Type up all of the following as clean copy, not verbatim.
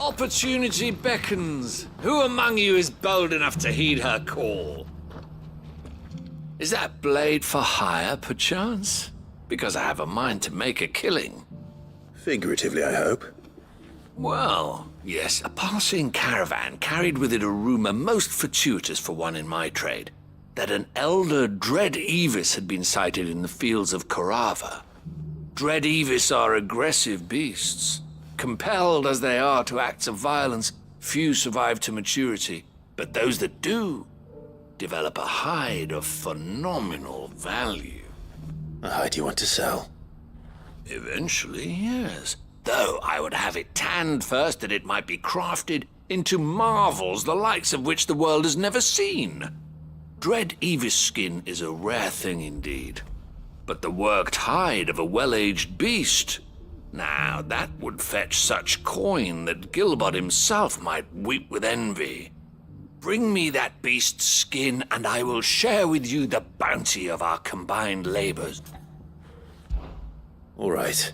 Opportunity beckons. Who among you is bold enough to heed her call? Is that blade for hire, perchance? Because I have a mind to make a killing. Figuratively, I hope. Well, yes, a passing caravan carried with it a rumor most fortuitous for one in my trade, that an elder Dread Evis had been sighted in the fields of Korava. Dread Evis are aggressive beasts. Compelled as they are to acts of violence, few survive to maturity, but those that do develop a hide of phenomenal value. A hide you want to sell? Eventually, yes. Though I would have it tanned first that it might be crafted into marvels the likes of which the world has never seen. Dread Evis skin is a rare thing indeed. But the worked hide of a well-aged beast, now that would fetch such coin that Gilbert himself might weep with envy. Bring me that beast's skin, and I will share with you the bounty of our combined labors. All right.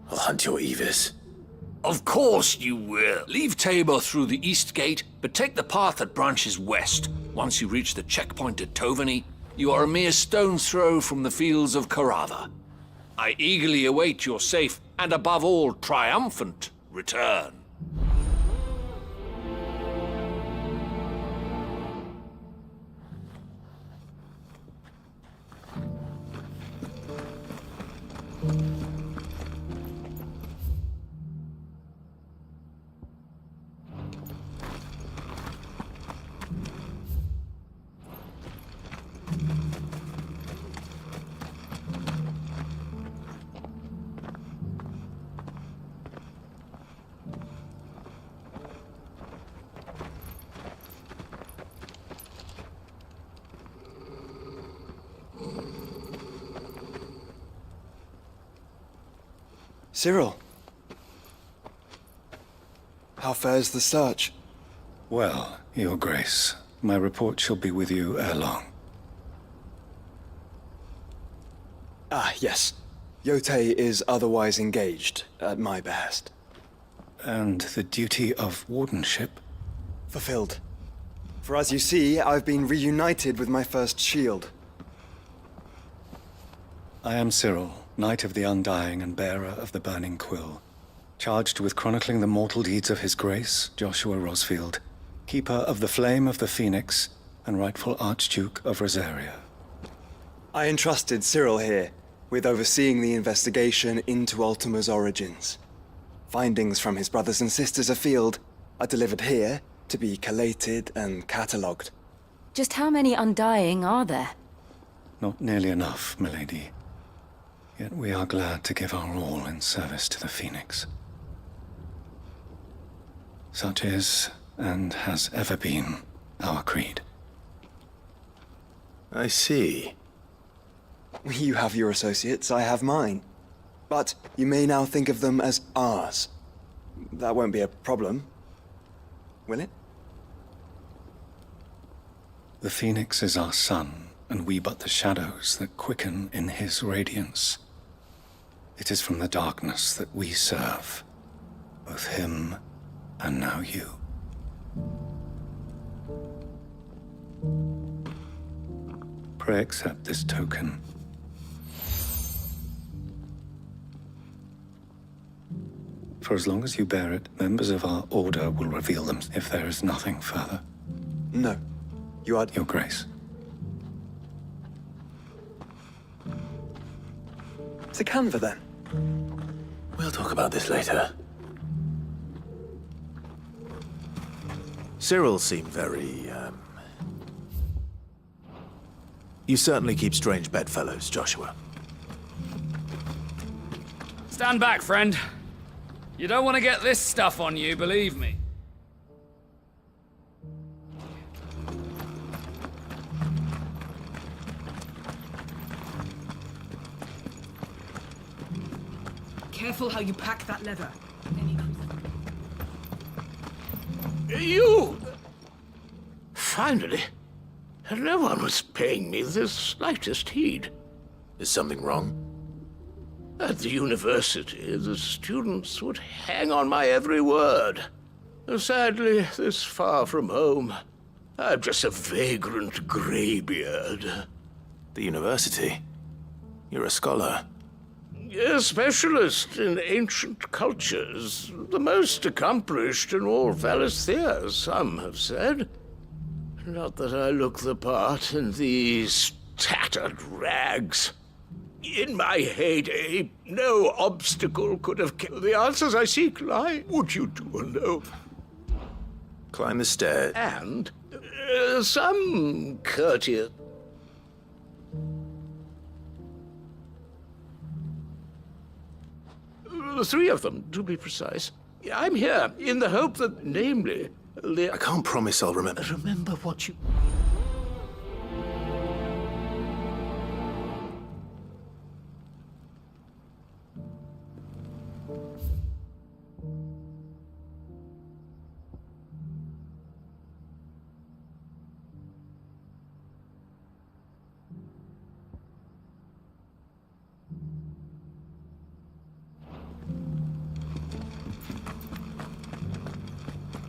I'll hunt your Evis. Of course you will. Leave Tabor through the east gate, but take the path that branches west. Once you reach the checkpoint at Tovany, you are a mere stone's throw from the fields of Korava. I eagerly await your safe, and above all, triumphant return. Cyril. How fares the search? Well, Your Grace, my report shall be with you ere long. Ah, yes. Yotei is otherwise engaged, at my behest. And the duty of wardenship? Fulfilled. For as you see, I've been reunited with my first shield. I am Cyril, Knight of the Undying and bearer of the Burning Quill, charged with chronicling the mortal deeds of His Grace, Joshua Rosfield, Keeper of the Flame of the Phoenix, and rightful Archduke of Rosaria. I entrusted Cyril here with overseeing the investigation into Ultima's origins. Findings from his brothers and sisters afield are delivered here to be collated and catalogued. Just how many Undying are there? Not nearly enough, milady. Yet we are glad to give our all in service to the Phoenix. Such is, and has ever been, our creed. I see. You have your associates, I have mine. But you may now think of them as ours. That won't be a problem, will it? The Phoenix is our sun, and we but the shadows that quicken in his radiance. It is from the darkness that we serve, both him and now you. Pray accept this token. For as long as you bear it, members of our order will reveal them if there is nothing further. No. You are... Your Grace. To Canva, then. We'll talk about this later. Cyril seemed very, You certainly keep strange bedfellows, Joshua. Stand back, friend. You don't want to get this stuff on you, believe me. Careful how you pack that leather. You! Finally. No one was paying me the slightest heed. Is something wrong? At the university, the students would hang on my every word. Sadly, this far from home, I'm just a vagrant greybeard. The university? You're a scholar. A specialist in ancient cultures. The most accomplished in all Valisthea, some have said. Not that I look the part in these tattered rags. In my heyday, no obstacle could have kept the answers I seek lie. Would you do alone? Climb the stairs. And some courteous... Three of them, to be precise. I'm here in the hope that, namely, I can't promise I'll remember. Remember what you...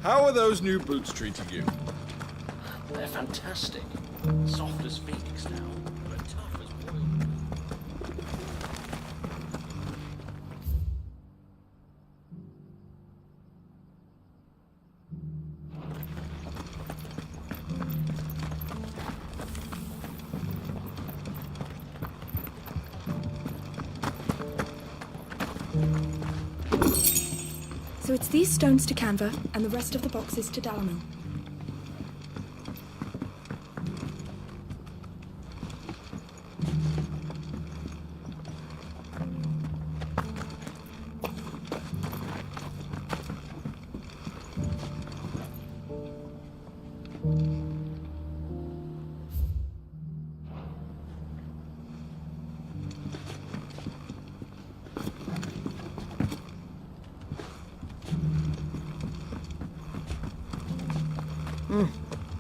How are those new boots treating you? They're fantastic. Soft as phoenix now, but tough as boiled. So it's these stones to Canva, and the rest of the boxes to Dalamil.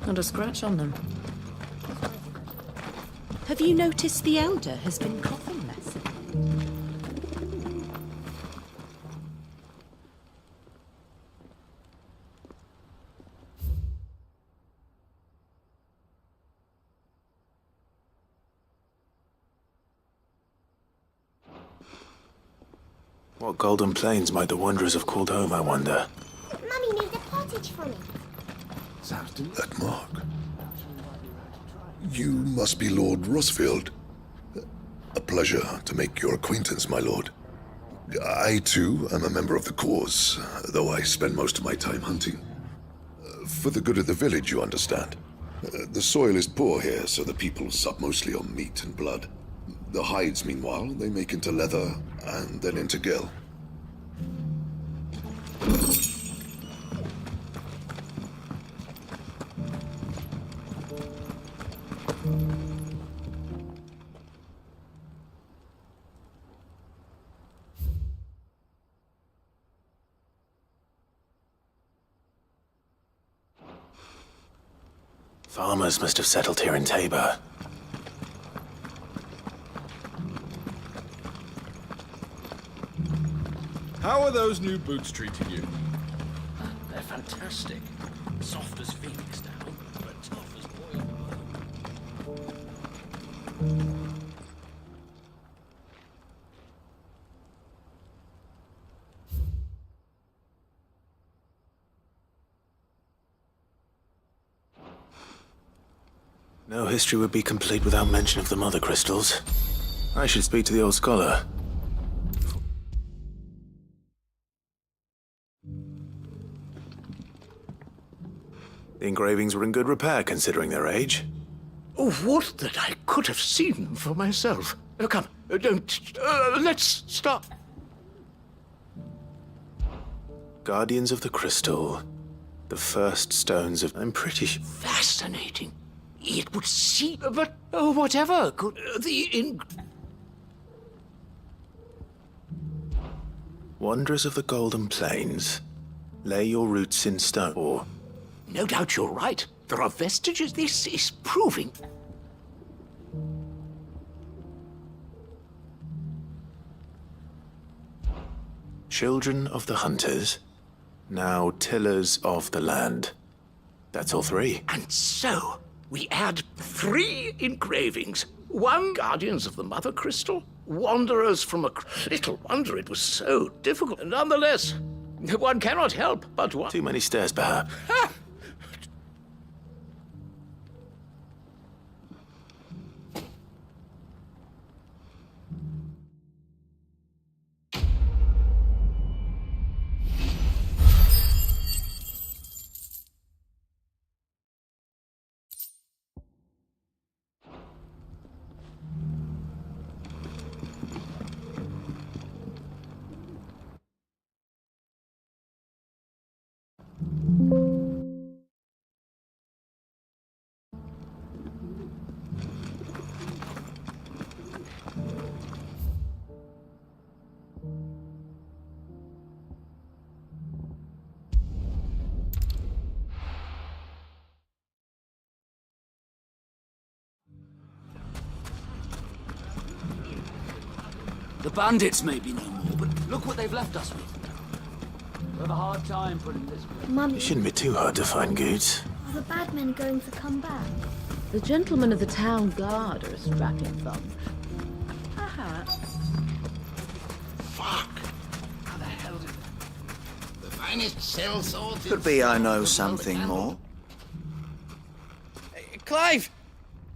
Not a scratch on them. Have you noticed the Elder has been coughing less? What golden plains might the wanderers have called home, I wonder? Mummy made a pottage for me. That mark. You must be Lord Rosfield. A pleasure to make your acquaintance, my lord. I, too, am a member of the cause, though I spend most of my time hunting. For the good of the village, you understand. The soil is poor here, so the people sup mostly on meat and blood. The hides, meanwhile, they make into leather, and then into gill. Farmers must have settled here in Tabor. How are those new boots treating you? They're fantastic. Soft as phoenix now, but tough as boiled. No history would be complete without mention of the mother crystals. I should speak to the old scholar. The engravings were in good repair, considering their age. Oh, what that I could have seen for myself. Oh, come, don't. Let's stop. Guardians of the Crystal. The first stones of... I'm pretty... Fascinating. It would seem, but whatever could Wanderers of the Golden Plains. Lay your roots in stone, or... No doubt you're right. There are vestiges. This is proving. Children of the Hunters. now tillers of the land. That's all three. And so, we add 3 engravings. 1 Guardians of the Mother Crystal, Wanderers from a... Little wonder it was so difficult. Nonetheless, one cannot help but what... Too many stairs, perhaps. The bandits may be no more, but look what they've left us with. We have a hard time putting this way. Mummy, It shouldn't be too hard to find goods. are the bad men going to come back? The gentlemen of the town guard are a strapping bunch. Perhaps. Fuck! How the hell did... The finest cell swords... Could be I know something more. Clive!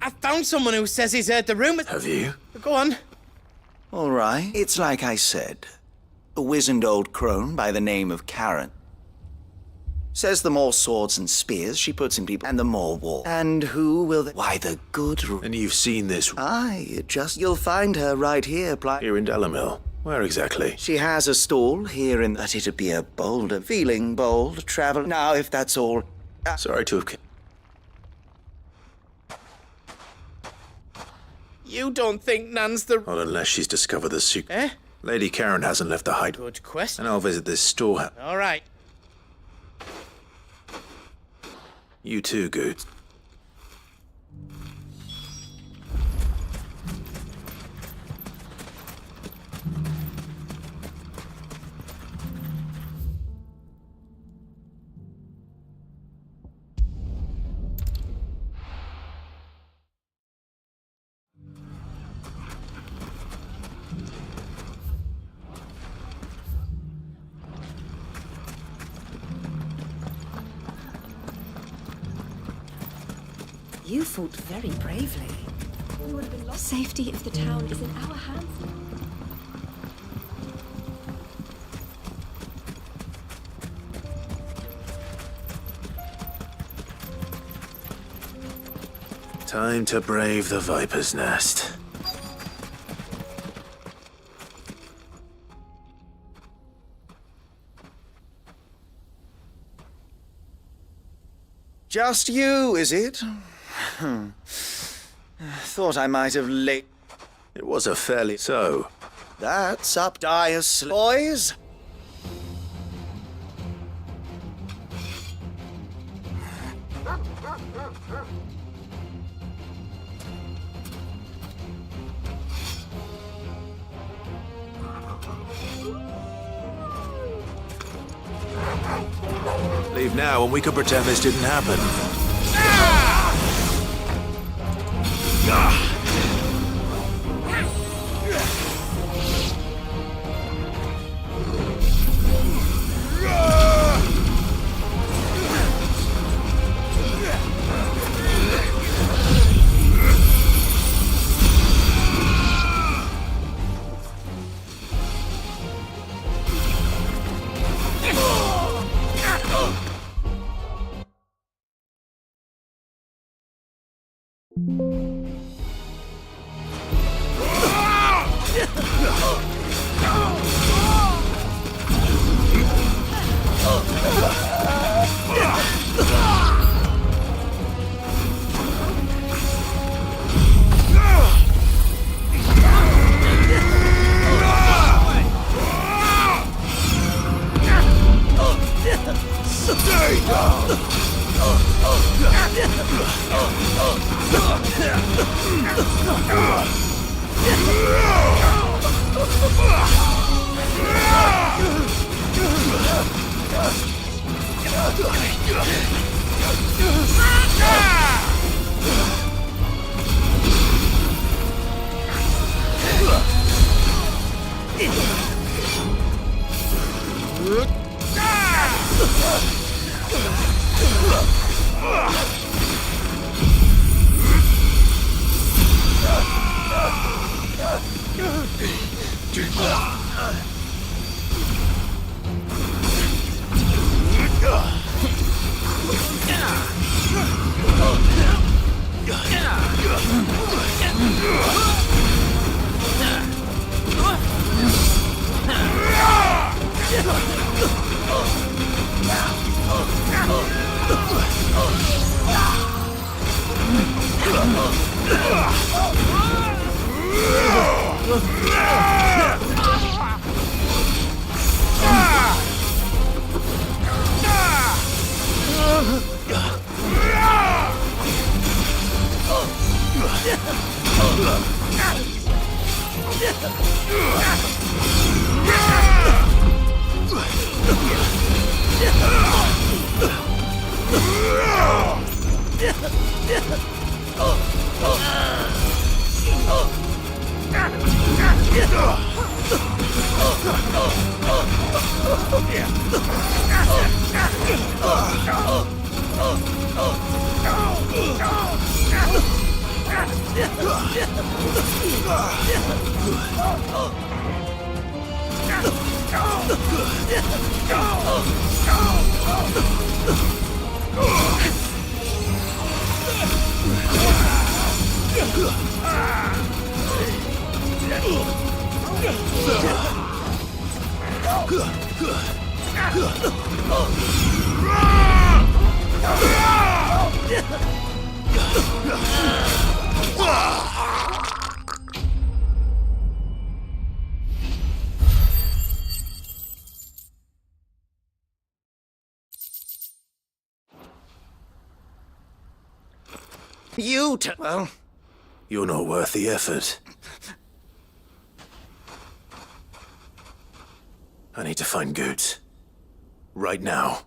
I found someone who says he's heard the rumours. Have you? Go on. All right, it's like I said. A wizened old crone by the name of Karen. Says the more swords and spears she puts in people, and the more war. And who will Why, the good... And you've seen this... Aye, you'll find her right here, Here in Delamil. Where exactly? She has a stall here in... That it'd be a bolder... Feeling bold, travel... Now, if that's all... Sorry to have... You don't think Nan's the... Not unless she's discovered the secret. Eh? Lady Karen hasn't left the hide. Good question. And I'll visit this storehouse. All right. You too, Good. You fought very bravely. We would have been lost. The safety of the town is in our hands. Time to brave the Viper's Nest. Just you, is it? Thought I might have late. It was a fairly... So... That's up Dias, boys. Leave now and we could pretend this didn't happen. Well, you're not worth the effort. I need to find Goots. Right now.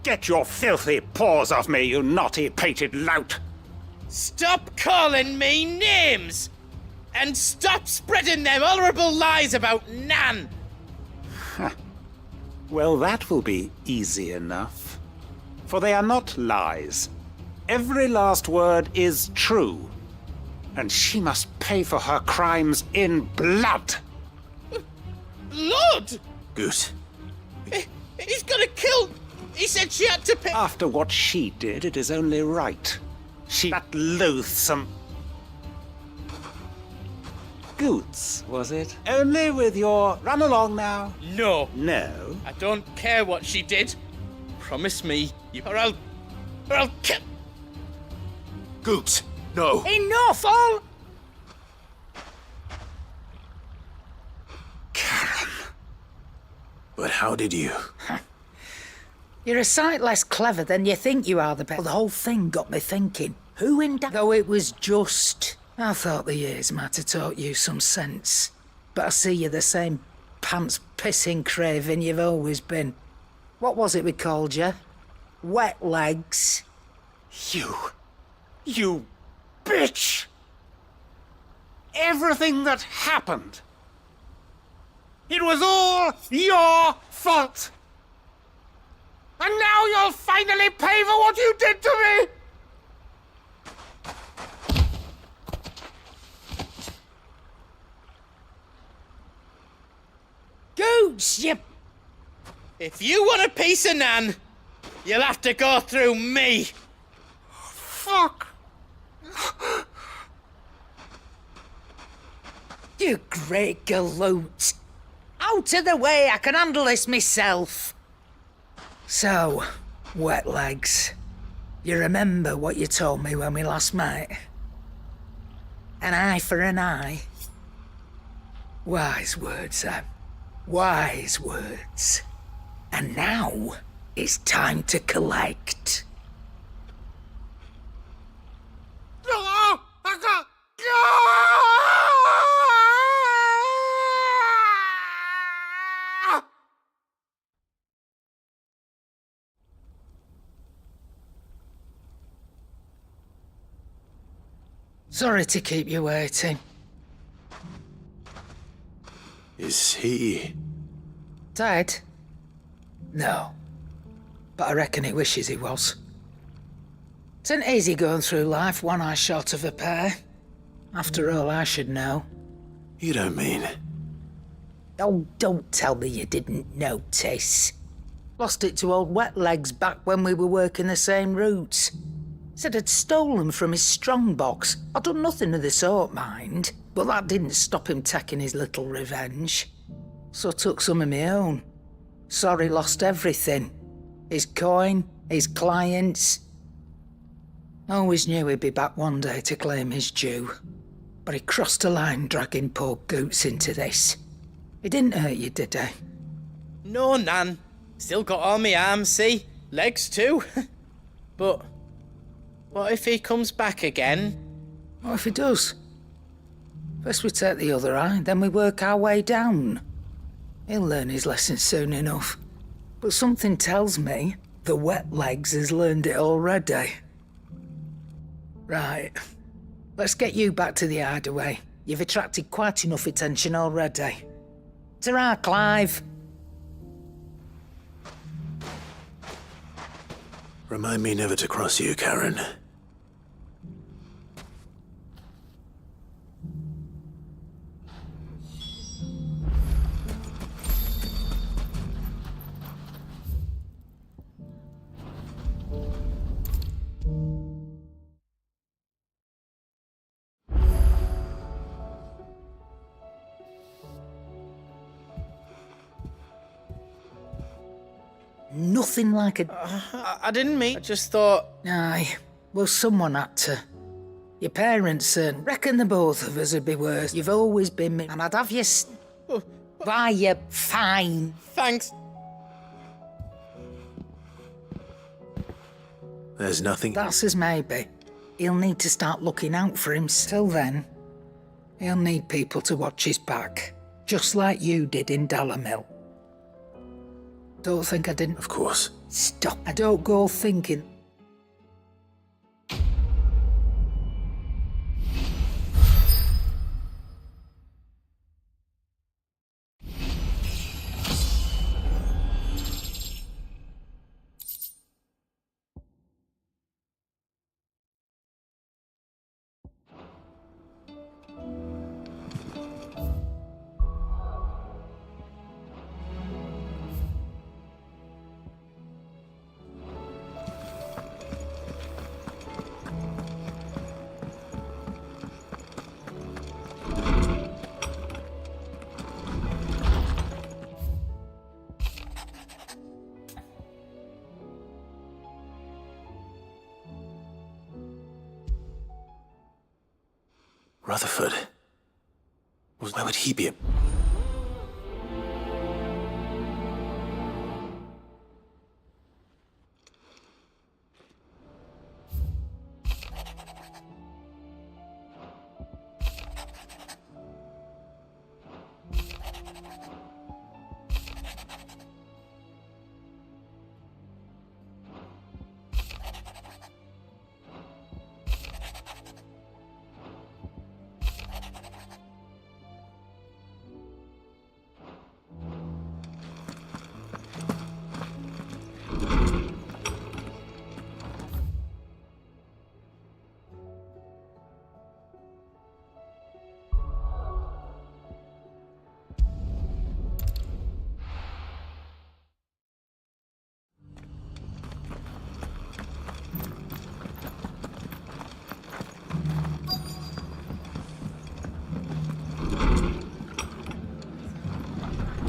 Get your filthy paws off me, you naughty-pated lout! Stop calling me names! And stop spreading them horrible lies about Nan! Well, that will be easy enough. For they are not lies. Every last word is true. And she must pay for her crimes in blood. Blood? Goot. He's gonna kill... He said she had to pay... After what she did, it is only right. That loathsome... Goots, was it? Only with your... Run along now. No. No? I don't care what she did. Promise me, or I'll kill... Goots, no. Enough, all... Karen. But how did you? You're a sight less clever than you think you are, the whole thing got me thinking. Who in doubt? Though it was just... I thought the years might have taught you some sense. But I see you're the same pants-pissing craven you've always been. What was it we called you? Wet legs? You bitch! Everything that happened, it was all your fault! And now you'll finally pay for what you did to me! Goots, you... If you want a piece of Nan, you'll have to go through me. Fuck! You great galoot. Out of the way, I can handle this myself. So, wet legs, you remember what you told me when we last met? An eye for an eye. Wise words, Sam. Wise words. And now, it's time to collect. Sorry to keep you waiting. Is he... Dead? No. But I reckon he wishes he was. It isn't easy going through life one eye short of a pair. After all, I should know. You don't mean... Oh, don't tell me you didn't notice. Lost it to old Wet Legs back when we were working the same routes. Said I'd stolen from his strongbox. I'd done nothing of the sort, mind. But that didn't stop him taking his little revenge. So I took some of my own. Sorry, lost everything. His coin, his clients. Always knew he'd be back one day to claim his due. But he crossed a line dragging poor Goots into this. He didn't hurt you, did he? No, Nan. Still got all my arms, see? Legs too. But what if he comes back again? What if he does? First we take the other eye, then we work our way down. He'll learn his lesson soon enough. But something tells me the Wet Legs has learned it already. Right. Let's get you back to the hideaway. You've attracted quite enough attention already. Ta-ra, Clive. Remind me never to cross you, Karen. Nothing like a... I didn't mean... I just thought... Aye. Well, someone had to. Your parents, reckon the both of us would be worse. You've always been me, and I'd have you... Why, you're fine. Thanks. There's nothing... That's as maybe. He'll need to start looking out for him. Till then, he'll need people to watch his back. Just like you did in Dalamil. Don't think I didn't. Of course. Stop. I don't go thinking. Rutherford. Where would he be?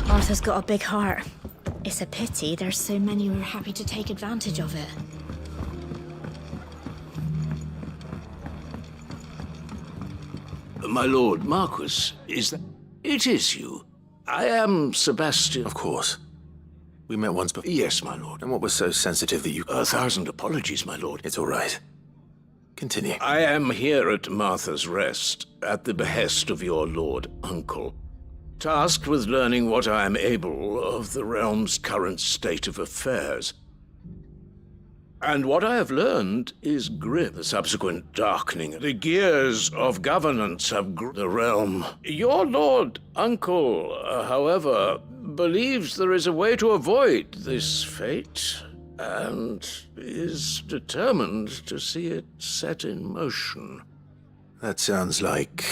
Arthur's got a big heart. It's a pity there's so many who are happy to take advantage of it. My lord Marquis, is that... It is you. I am Sebastian... Of course. We met once before. Yes, my lord. And what was so sensitive that you... 1,000 apologies, my lord. It's all right. Continue. I am here at Martha's Rest, at the behest of your lord uncle, tasked with learning what I am able of the realm's current state of affairs. And what I have learned is grim. The subsequent darkening. The gears of governance have the realm. Your lord uncle, however, believes there is a way to avoid this fate, and is determined to see it set in motion. That sounds like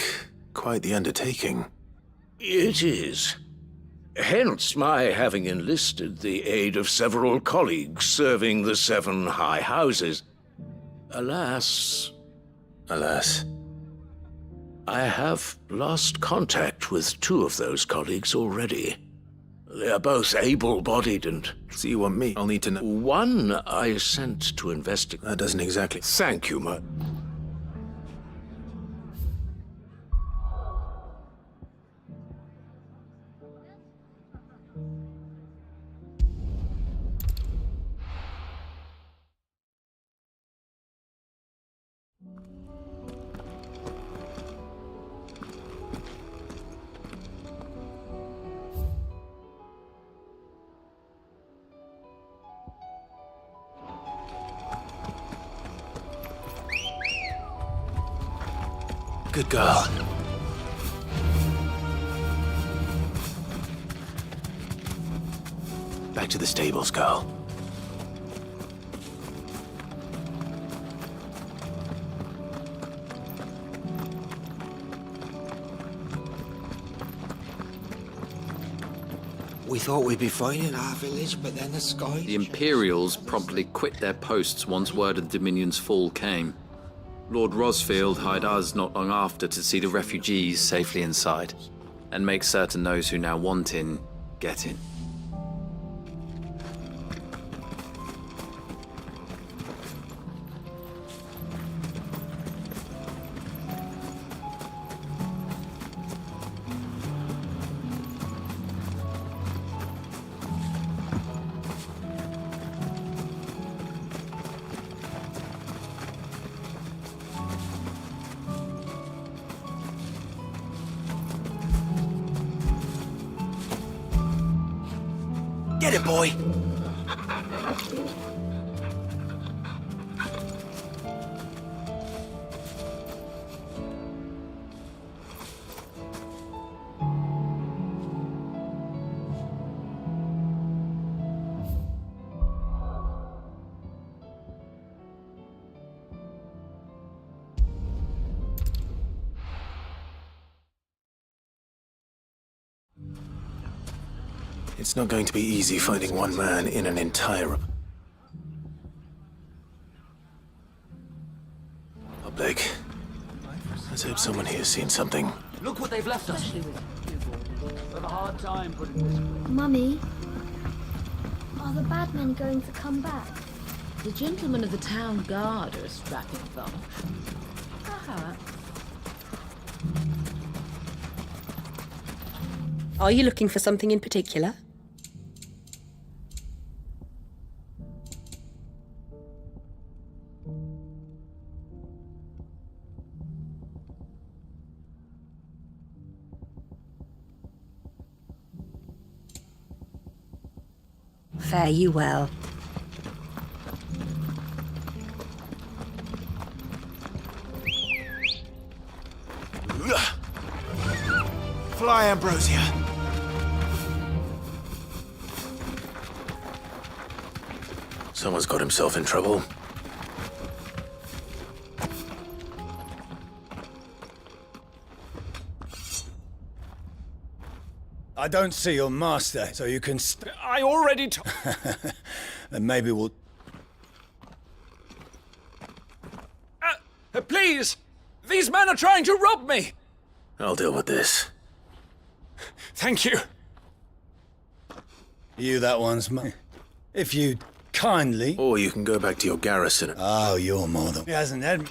quite the undertaking. It is. Hence my having enlisted the aid of several colleagues serving the 7 high houses. Alas, I have lost contact with 2 of those colleagues already. They are both able-bodied and... So you want me? I'll need to know. One I sent to investigate. That doesn't exactly... Thank you, Good girl. Back to the stables, girl. We thought we'd be fine in our village, but then the sky... The Imperials promptly quit their posts once word of the Dominion's fall came. Lord Rosfield hired us not long after to see the refugees safely inside, and make certain those who now want in, get in. Get it, boy! It's not going to be easy finding one man in an entire... Public. Let's hope someone here's seen something. Look what they've left us. We have a hard time putting this way. Mummy, are the bad men going to come back? The gentlemen of the town guard are strapping them. Are you looking for something in particular? Fare you well. Fly, Ambrosia. Someone's got himself in trouble. I don't see your master, so you can... I already Then maybe we'll... Please! These men are trying to rob me! I'll deal with this. Thank you. You that one's mine. If you kindly... Or you can go back to your garrison. Oh, you're more than... He hasn't had...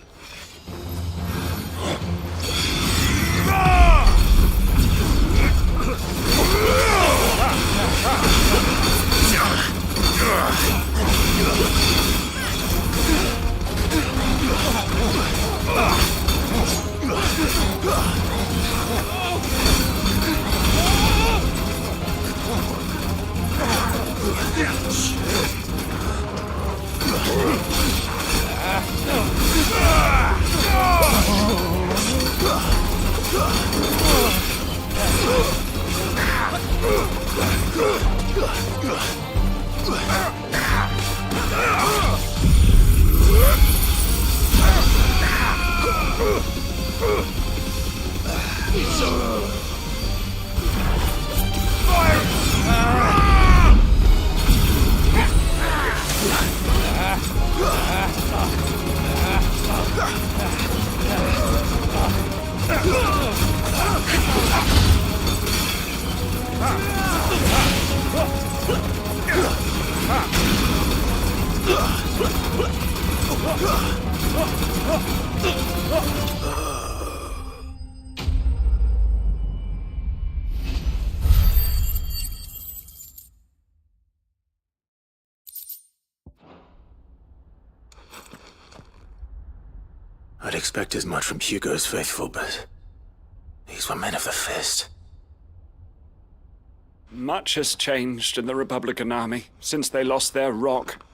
I'd expect as much from Hugo's faithful, but these were men of the fist. Much has changed in the Republican army since they lost their rock.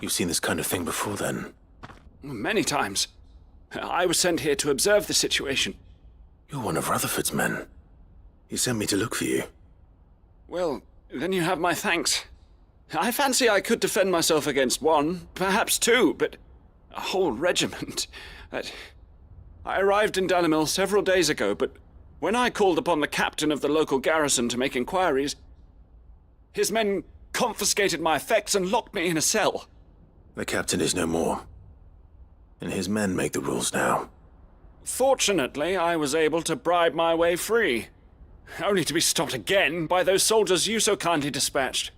You've seen this kind of thing before, then? Many times. I was sent here to observe the situation. You're one of Rutherford's men. He sent me to look for you. Well, then you have my thanks. I fancy I could defend myself against one, perhaps two, but a whole regiment. I arrived in Dalimil several days ago, but when I called upon the captain of the local garrison to make inquiries, his men confiscated my effects and locked me in a cell. The captain is no more, and his men make the rules now. Fortunately, I was able to bribe my way free, only to be stopped again by those soldiers you so kindly dispatched.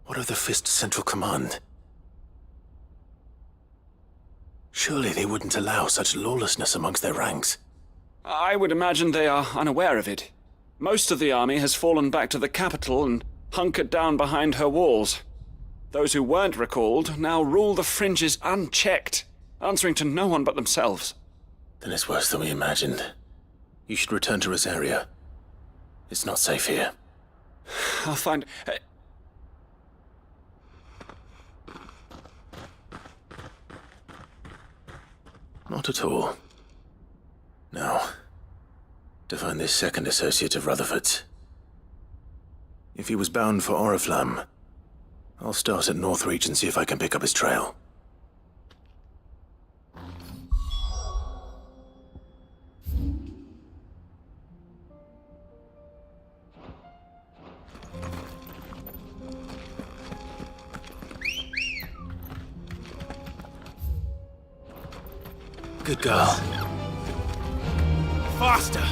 What of the Fist's central command? Surely they wouldn't allow such lawlessness amongst their ranks. I would imagine they are unaware of it. Most of the army has fallen back to the capital and hunkered down behind her walls. Those who weren't recalled now rule the fringes unchecked, answering to no one but themselves. Then it's worse than we imagined. You should return to Rosaria. It's not safe here. I'll find... Not at all. Now, to find this second associate of Rutherford's. If he was bound for Oriflamme, I'll start at Northreach and see if I can pick up his trail. Good girl. Faster!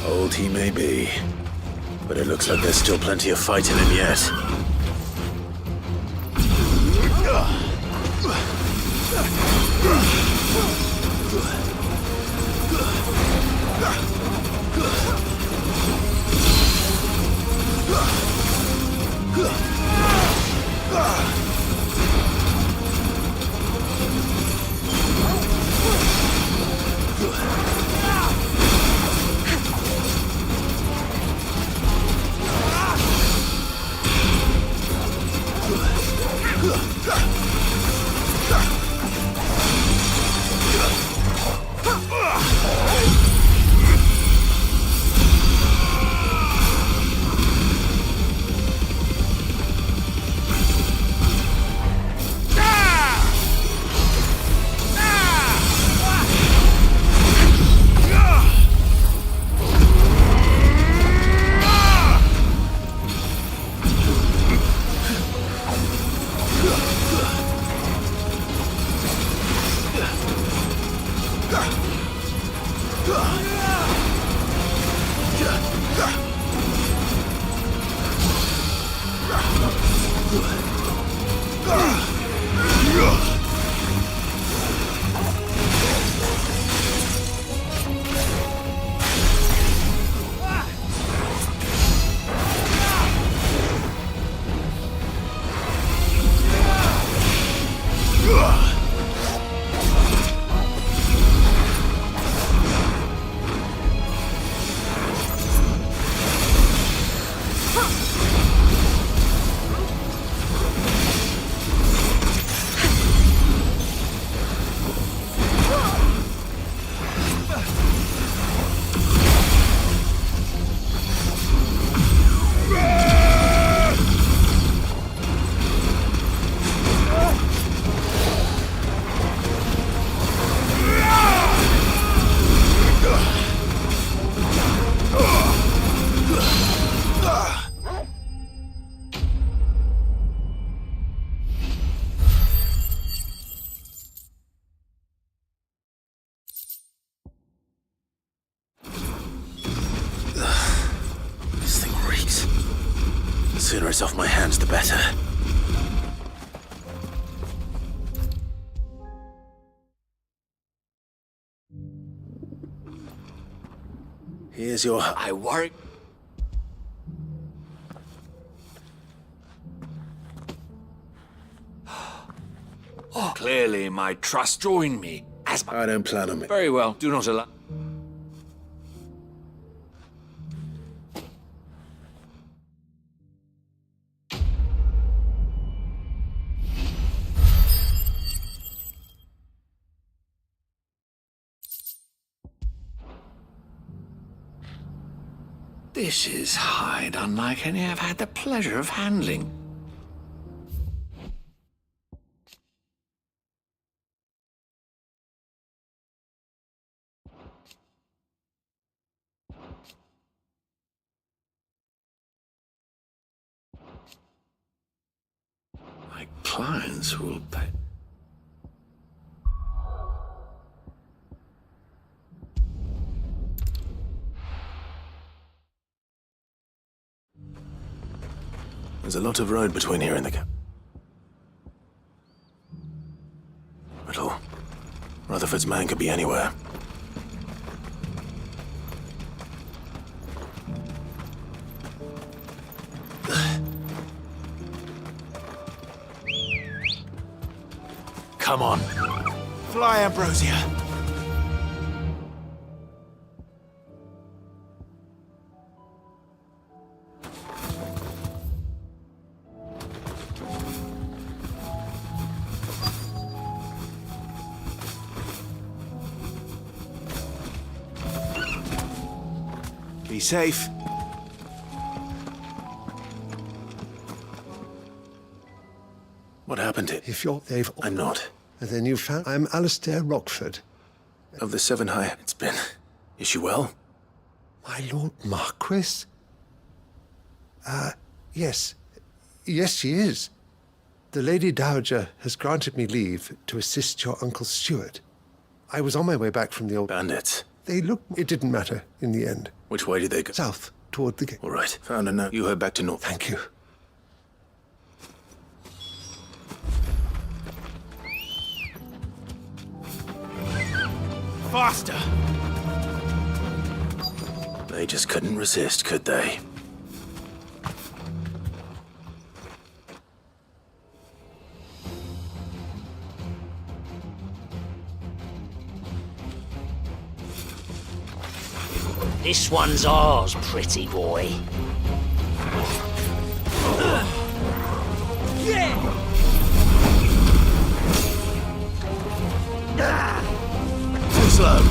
Old he may be, but it looks like there's still plenty of fight in him yet. The sooner it's off my hands, the better. Here's your... I worry... Oh, clearly my trust joined me. As my... I don't plan on it. Very well, do not allow... This is hide unlike any I've had the pleasure of handling. My clients will pay. There's a lot of road between here and the cap. Riddle. Rutherford's man could be anywhere. Come on. Fly, Ambrosia. Be safe. What happened to... If you're... I'm not. And then you found... I'm Alistair Rockford. Of the Seven High... It's been... Is she well? My Lord Marquis? Yes. Yes, she is. The Lady Dowager has granted me leave to assist your Uncle Stuart. I was on my way back from the old... Bandits. They looked... It didn't matter in the end. Which way did they go? South, toward the gate. All right. Found a note. You head back to north. Thank you. Faster! They just couldn't resist, could they? This one's ours, pretty boy. Too slow.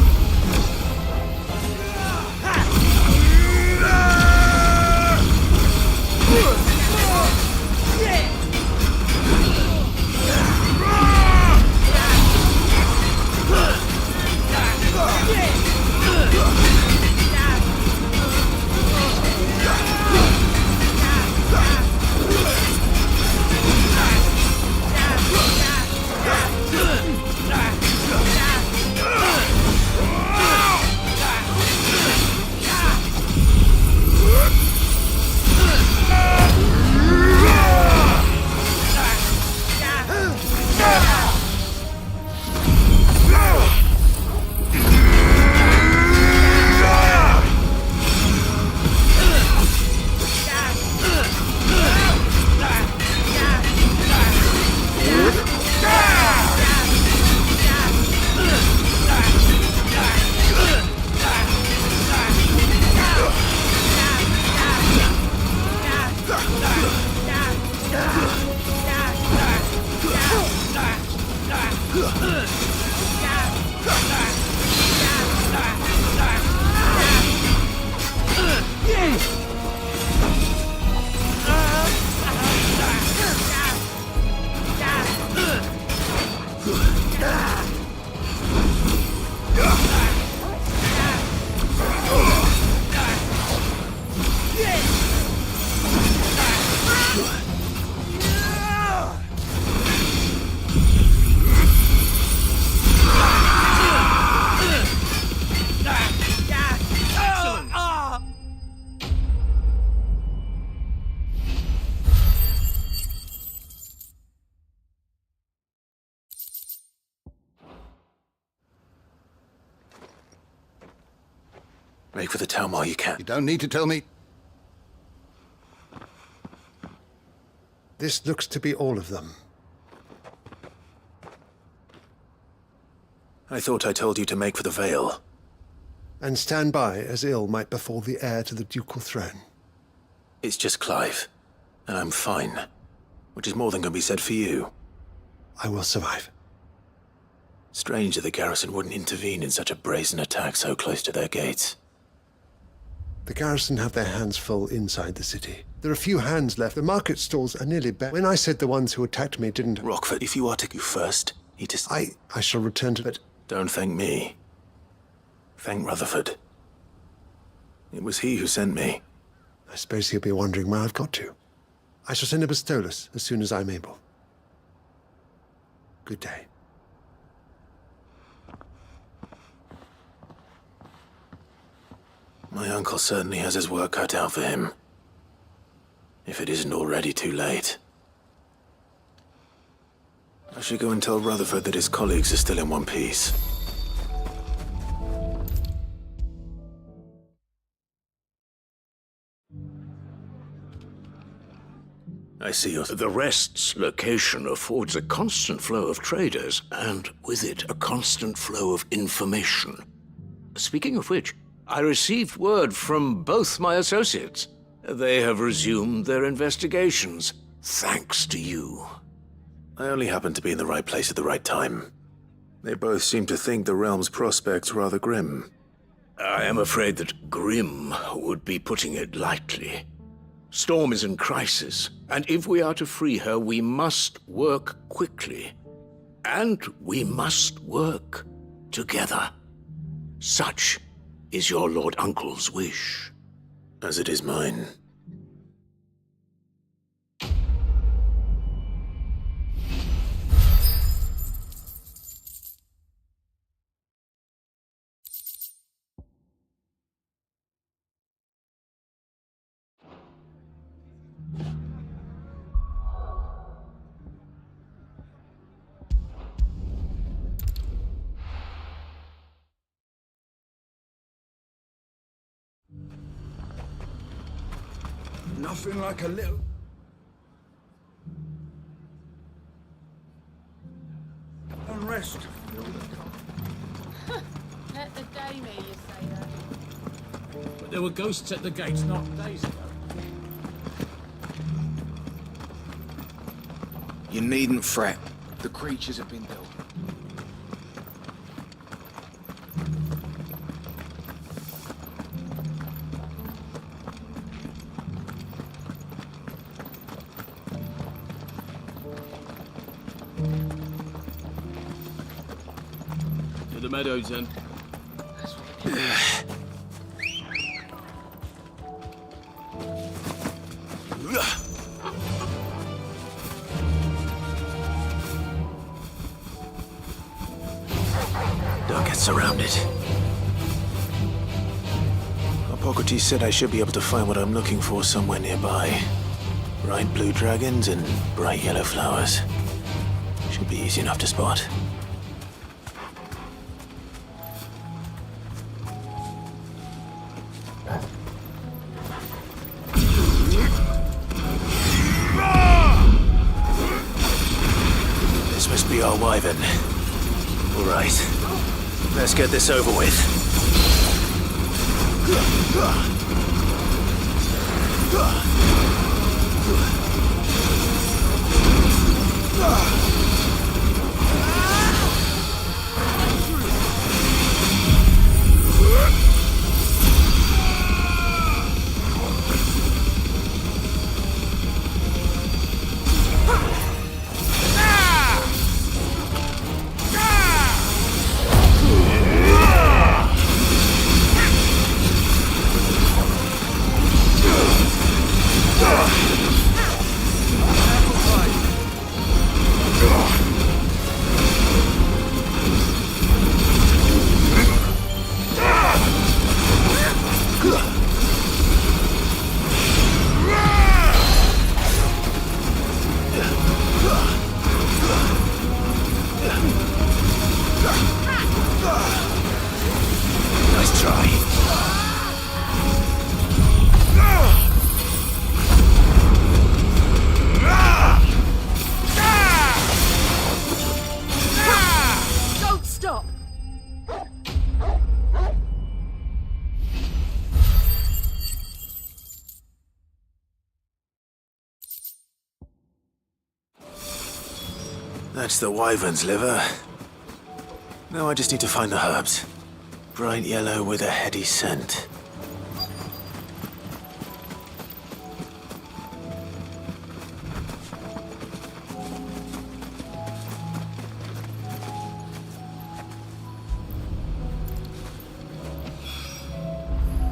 Make for the town while you can. You don't need to tell me. This looks to be all of them. I thought I told you to make for the Vale. And stand by as ill might befall the heir to the ducal throne. It's just Clive, and I'm fine. Which is more than can be said for you. I will survive. Strange that the garrison wouldn't intervene in such a brazen attack so close to their gates. The garrison have their hands full inside the city. There are few hands left. The market stalls are nearly bare. When I said the ones who attacked me didn't... Rockford, if you are to go first, he just... I shall return to it. Don't thank me. Thank Rutherford. It was he who sent me. I suppose he'll be wondering where I've got to. I shall send a Bastolus as soon as I'm able. Good day. My uncle certainly has his work cut out for him. If it isn't already too late. I should go and tell Rutherford that his colleagues are still in one piece. I see you're... The Rest's location affords a constant flow of traders, and with it, a constant flow of information. Speaking of which, I received word from both my associates. They have resumed their investigations, thanks to you. I only happened to be in the right place at the right time. They both seem to think the realm's prospects rather grim. I am afraid that grim would be putting it lightly. Storm is in crisis, and if we are to free her, we must work quickly. And we must work together. Such is your Lord Uncle's wish. As it is mine. Nothing like a little... unrest. Let the dame hear you say that. But there were ghosts at the gates not days ago. You needn't fret. The creatures have been dealt. To the meadows, then. Don't get surrounded. Hippocrates said I should be able to find what I'm looking for somewhere nearby. Bright blue dragons and bright yellow flowers. Should be easy enough to spot. This must be our wyvern. All right. Let's get this over with. That's the wyvern's liver. Now I just need to find the herbs. Bright yellow with a heady scent.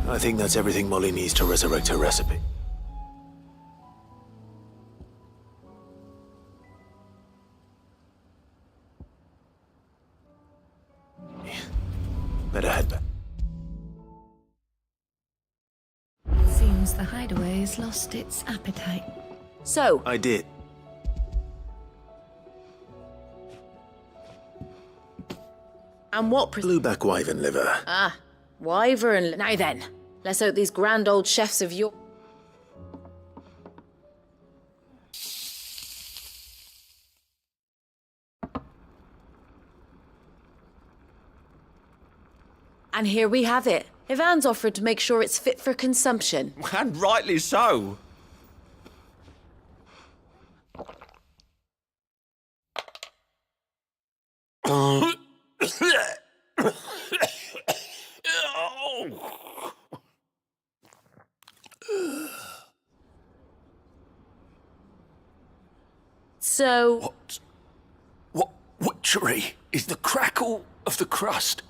I think that's everything Molly needs to resurrect her recipe. Better head back. Seems the hideaway's lost its appetite. So, I did. and what Blueback wyvern liver. Ah, wyvern. Now then, let's hope these grand old chefs of your... And here we have it. Ivan's offered to make sure it's fit for consumption. And rightly so. So... What witchery is the crackle of the crust?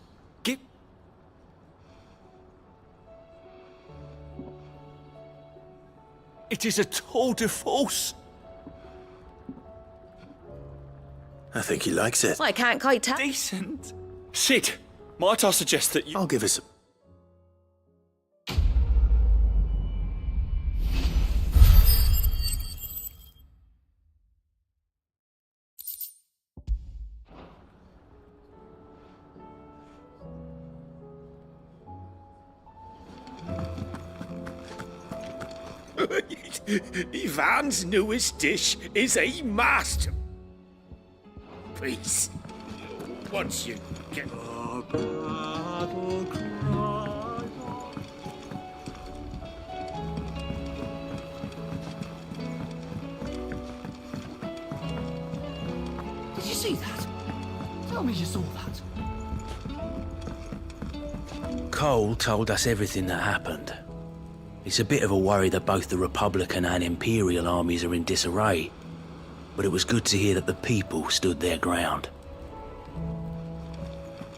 It is a tour de force. I think he likes it. I can't quite tell. Decent. Sid, might I suggest that you... I'll give us a... Ivan's newest dish is a masterpiece. Once you get... Did you see that? Tell me you saw that. Cole told us everything that happened. It's a bit of a worry that both the Republican and Imperial armies are in disarray, but it was good to hear that the people stood their ground.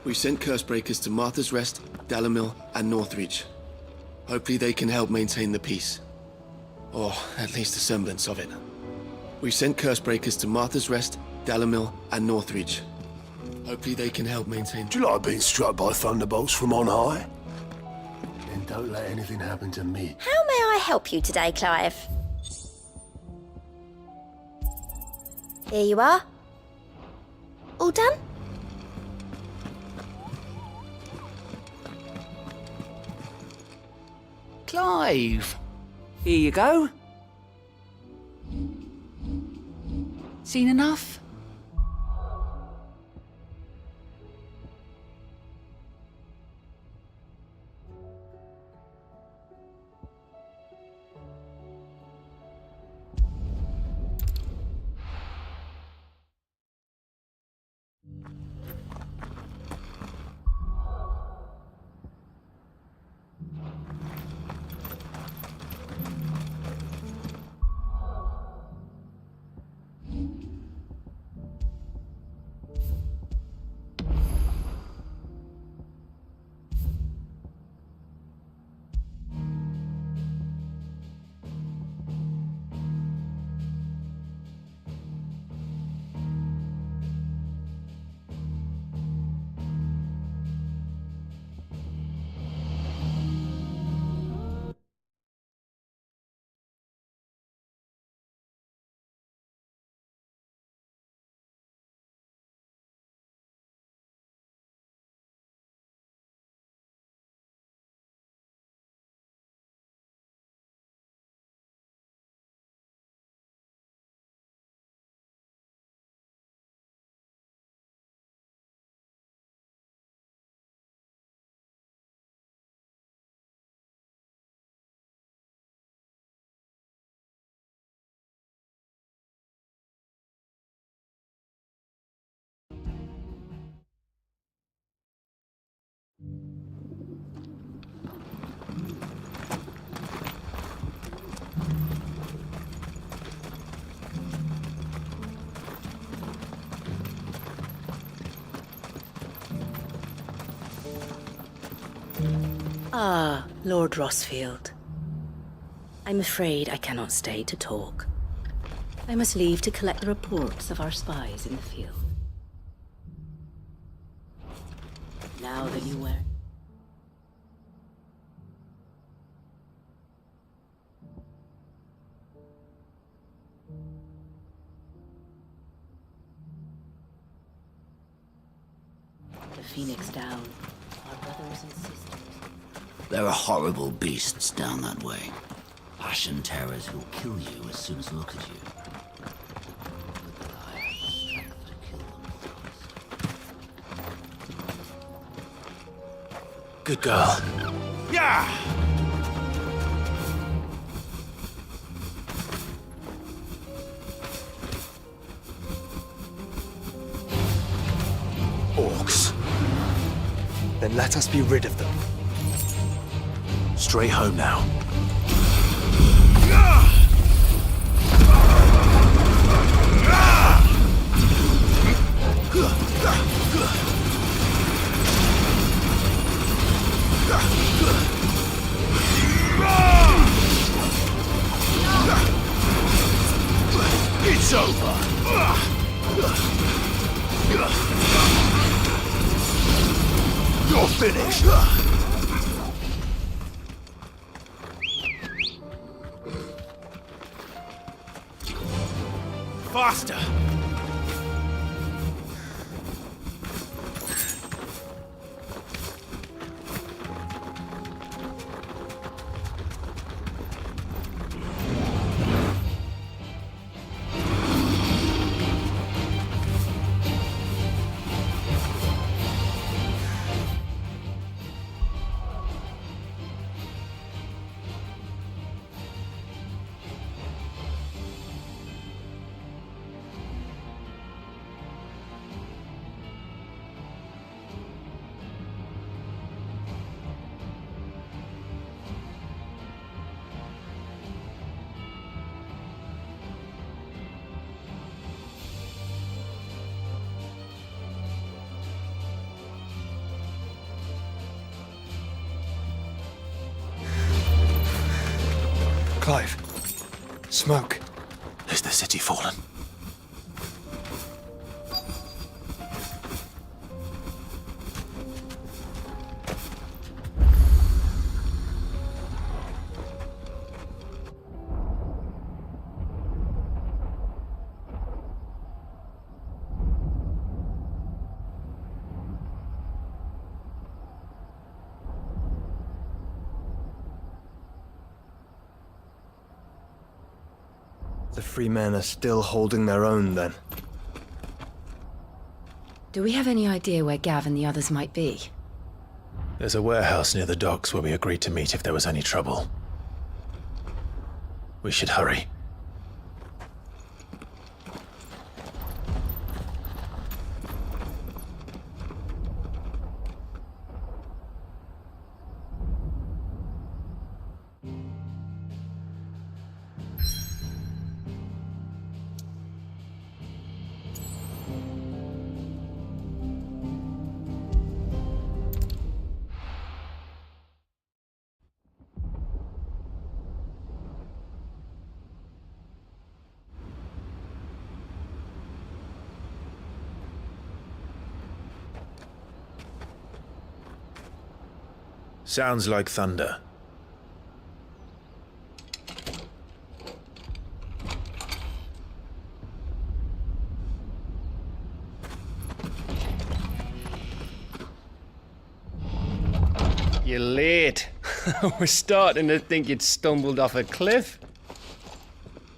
We sent Cursebreakers to Martha's Rest, Dalamil, and Northreach. Hopefully they can help maintain the peace. Or at least a semblance of it. We sent Cursebreakers to Martha's Rest, Dalamil, and Northreach. Hopefully they can help maintain... Do you like being struck by thunderbolts from on high? Then don't let anything happen to me. How may I help you today, Clive? Here you are. All done? Clive, here you go. Seen enough? Ah, Lord Rosfield. I'm afraid I cannot stay to talk. I must leave to collect the reports of our spies in the field. Now that you wear... The Phoenix down. Our brothers and sisters. There are horrible beasts down that way. Ashen terrors who'll kill you as soon as look at you. But I have the strength to kill them. Good girl. Yeah! Orcs. Then let us be rid of them. Straight home now. It's over. You're finished. Faster. Clive. Smoke. Is the city fallen? The free men are still holding their own, then. Do we have any idea where Gav and the others might be? There's a warehouse near the docks where we agreed to meet if there was any trouble. We should hurry. Sounds like thunder. You're late. We're starting to think you'd stumbled off a cliff.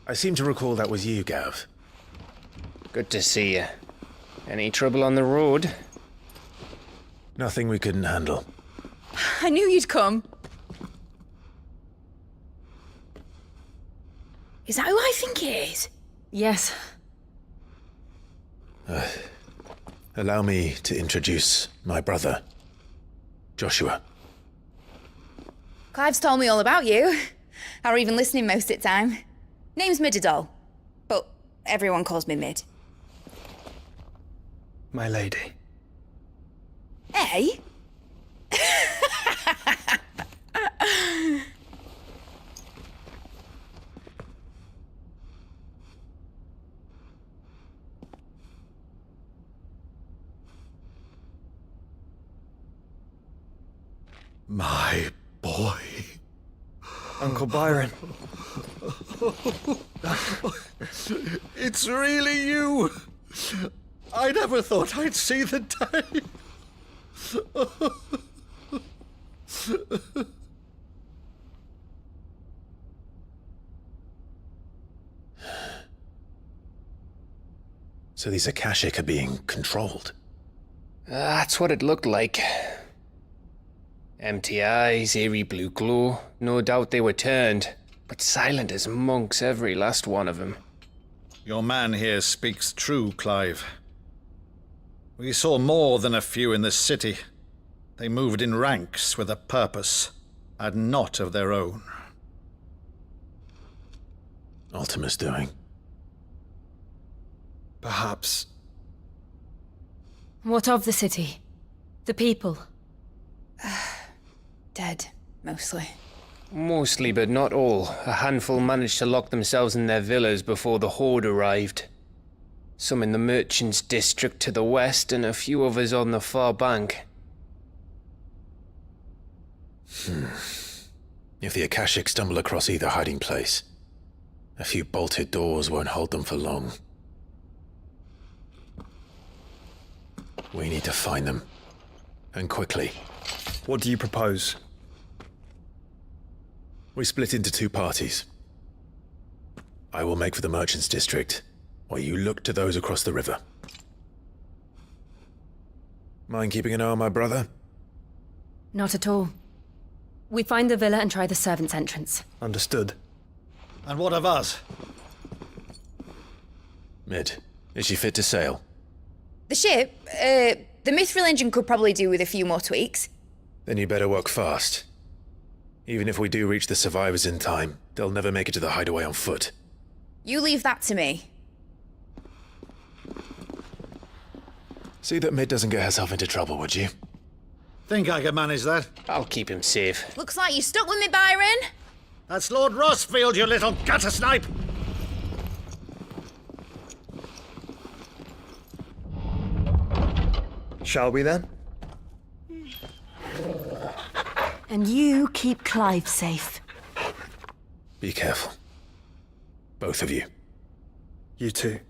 I seem to recall that was you, Gav. Good to see you. Any trouble on the road? Nothing we couldn't handle. I knew you'd come. Is that who I think it is? Yes. Allow me to introduce my brother, Joshua. Clive's told me all about you. Or even listening most of the time. Name's Midadol, but everyone calls me Mid. My lady. Eh? My boy. Uncle Byron. It's really you. I never thought I'd see the day. So these Akashic are being controlled? That's what it looked like. Empty eyes, eerie blue glow. No doubt they were turned, but silent as monks, every last one of them. Your man here speaks true, Clive. We saw more than a few in the city. They moved in ranks with a purpose, and not of their own. Ultima's doing. Perhaps. What of the city? The people? Dead, mostly. Mostly, but not all. A handful managed to lock themselves in their villas before the Horde arrived. Some in the merchants' district to the west, and a few others on the far bank. If the Akashic stumble across either hiding place, a few bolted doors won't hold them for long. We need to find them. And quickly. What do you propose? We split into two parties. I will make for the merchants' district, while you look to those across the river. Mind keeping an eye on my brother? Not at all. We find the villa and try the servants' entrance. Understood. And what of us? Mid, is she fit to sail? The ship, the Mithril engine could probably do with a few more tweaks. Then you better work fast. Even if we do reach the survivors in time, they'll never make it to the hideaway on foot. You leave that to me. See that Mid doesn't get herself into trouble, would you? Think I can manage that? I'll keep him safe. Looks like you're stuck with me, Byron. That's Lord Rossfield, you little gutter snipe! Shall we then? And you keep Clive safe. Be careful. Both of you. You too.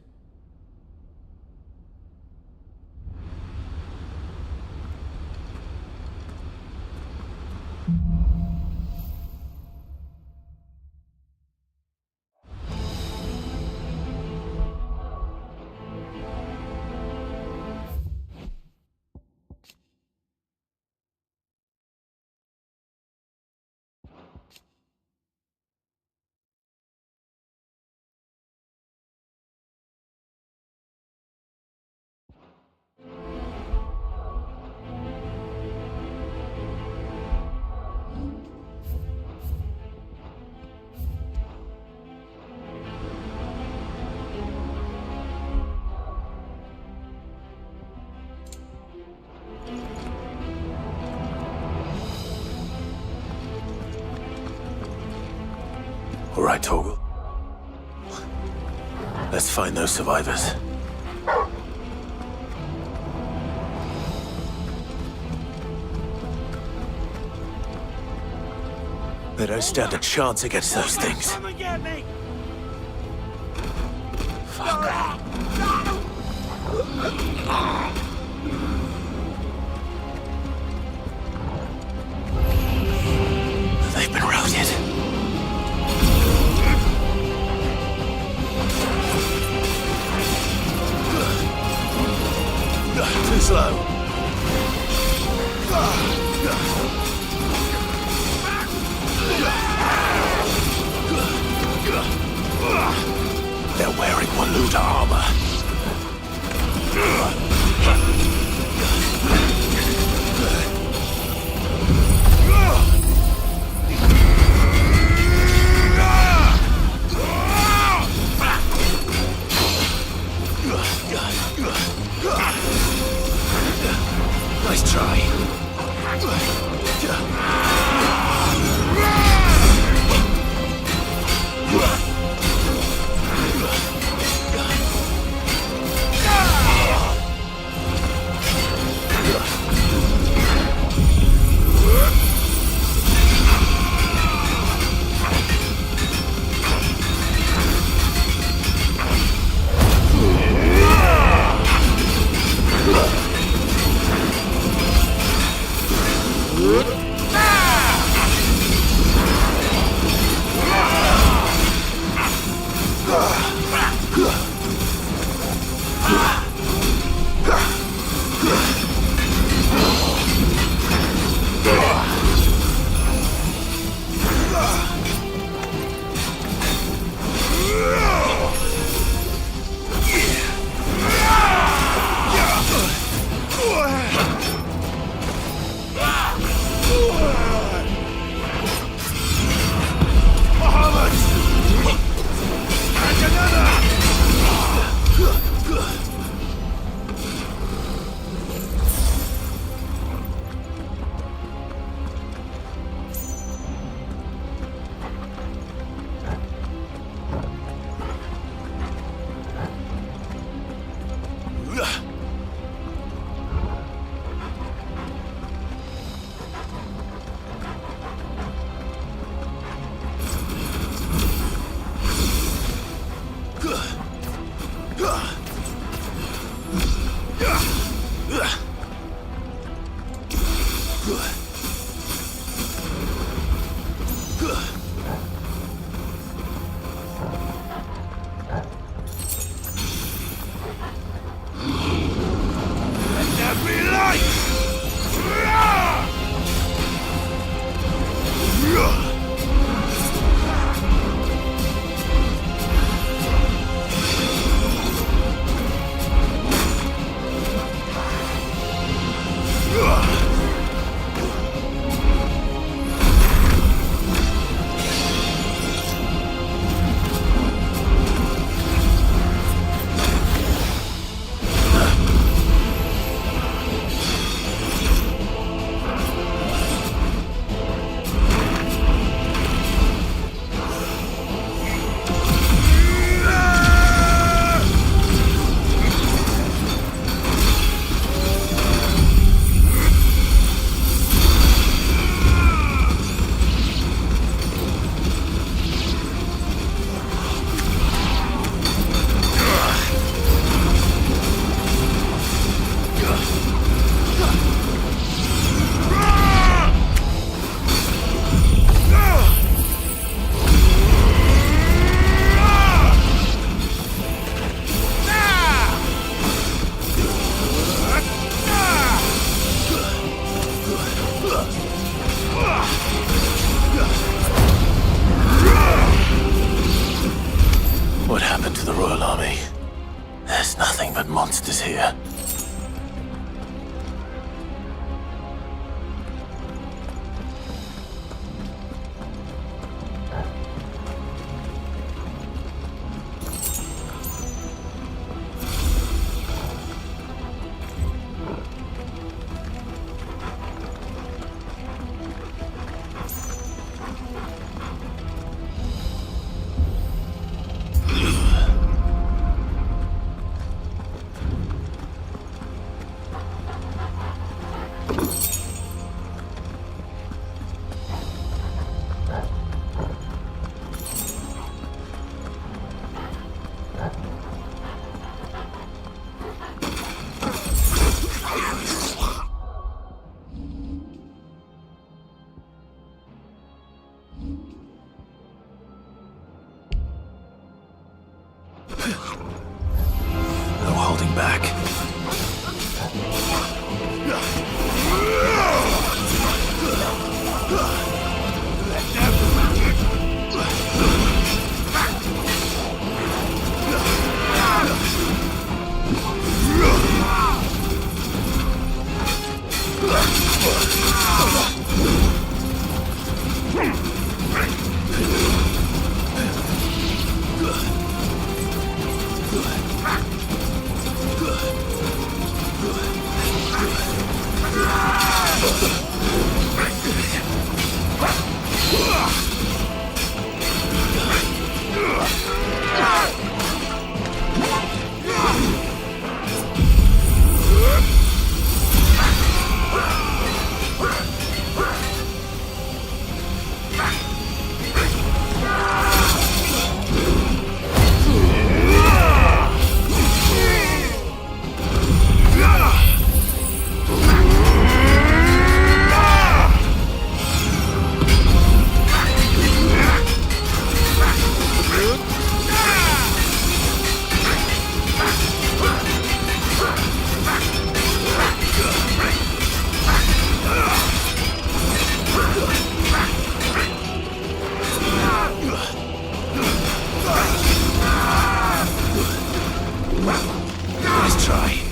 All right, Torgal. Let's find those survivors. They don't stand a chance against those things. Come and get me! Fuck. They've been routed. Too slow. They're wearing Waluda armor. Nice try. What happened to the Royal Army? There's nothing but monsters here. No holding back. Let's try.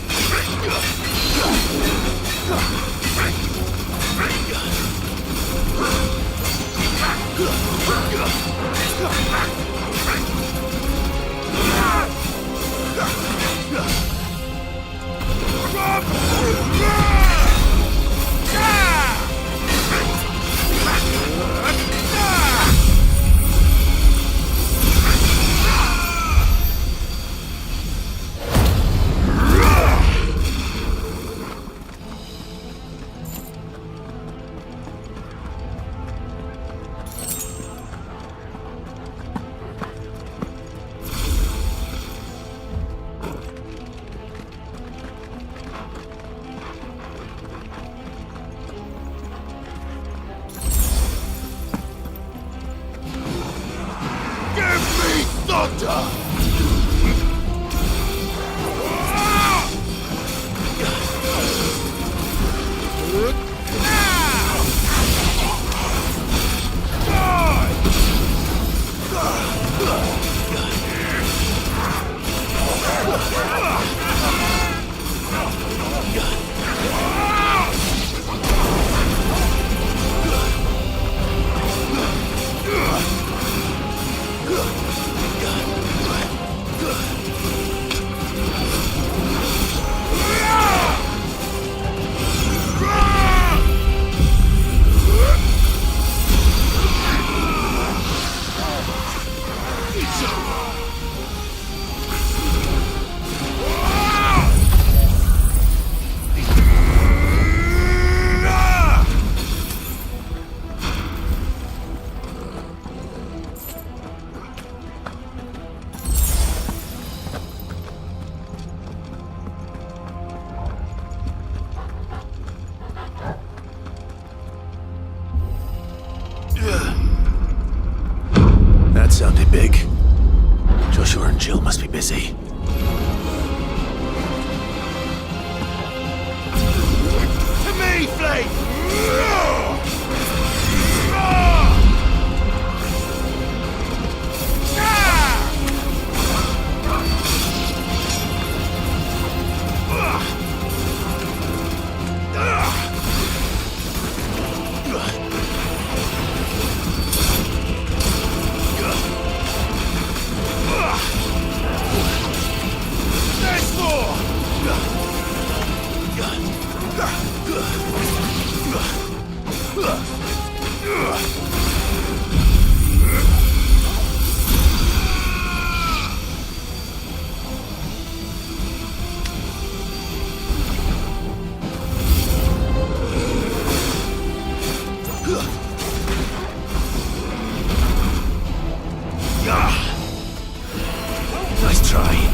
That sounded big. Joshua and Jill must be busy. To me, Flame! Nice try.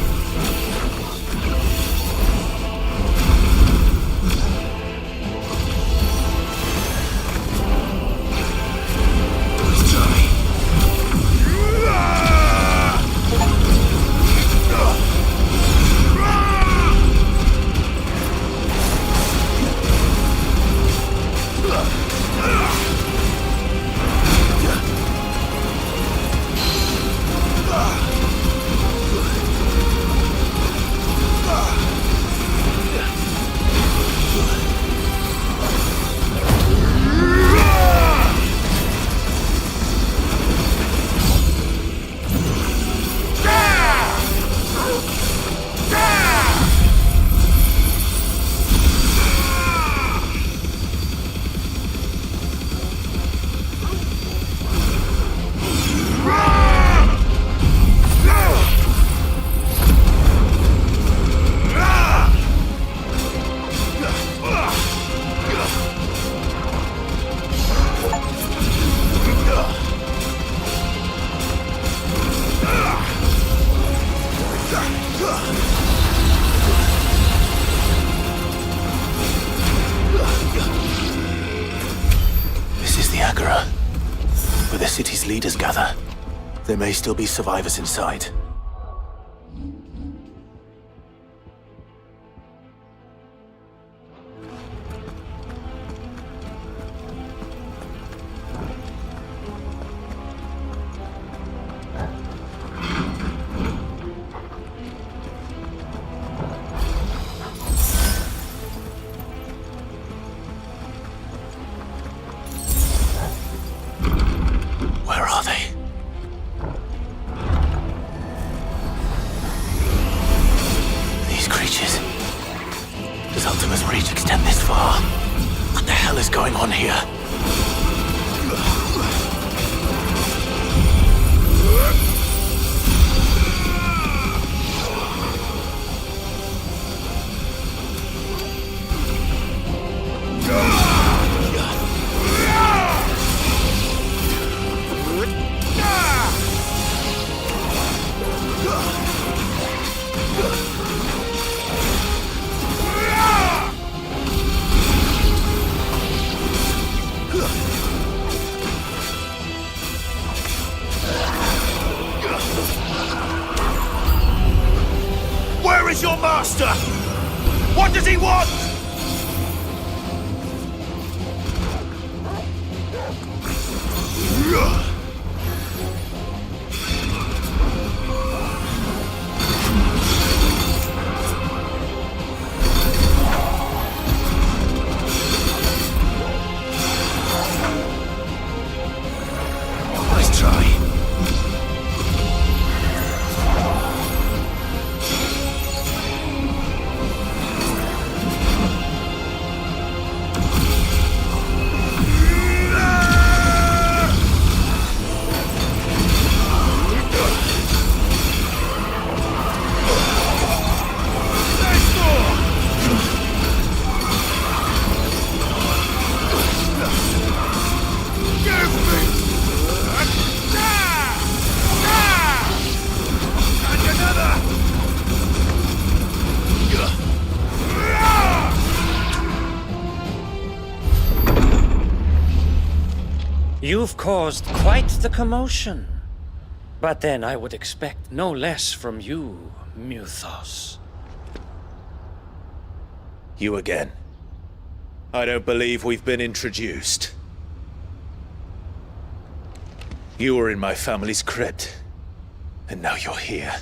Where the city's leaders gather. There may still be survivors inside. Where are they? These creatures. Does Ultima's reach extend this far? What the hell is going on here? Where is your master? What does he want? Nice try. You've caused quite the commotion. But then I would expect no less from you, Muthos. You again. I don't believe we've been introduced. You were in my family's crypt, and now you're here,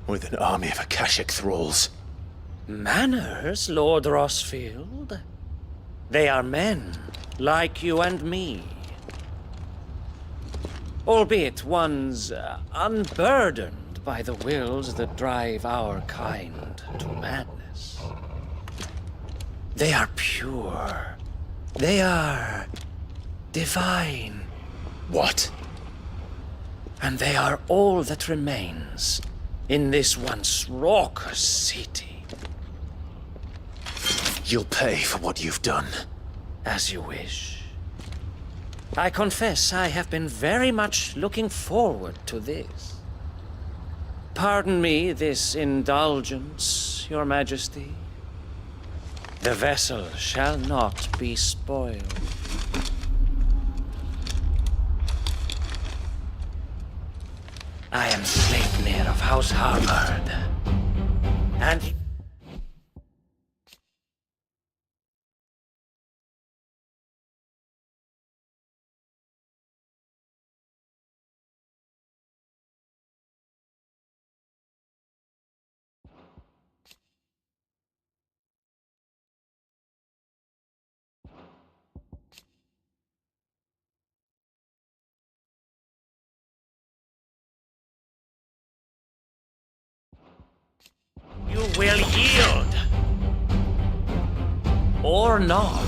with an army of Akashic thralls. Manners, Lord Rosfield? They are men, like you and me. Albeit ones unburdened by the wills that drive our kind to madness. They are pure. They are divine. What? And they are all that remains in this once raucous city. You'll pay for what you've done. As you wish. I confess I have been very much looking forward to this. pardon me this indulgence, Your Majesty? The vessel shall not be spoiled. I am Sleipnir of House Harvard, and... You will yield. Or not.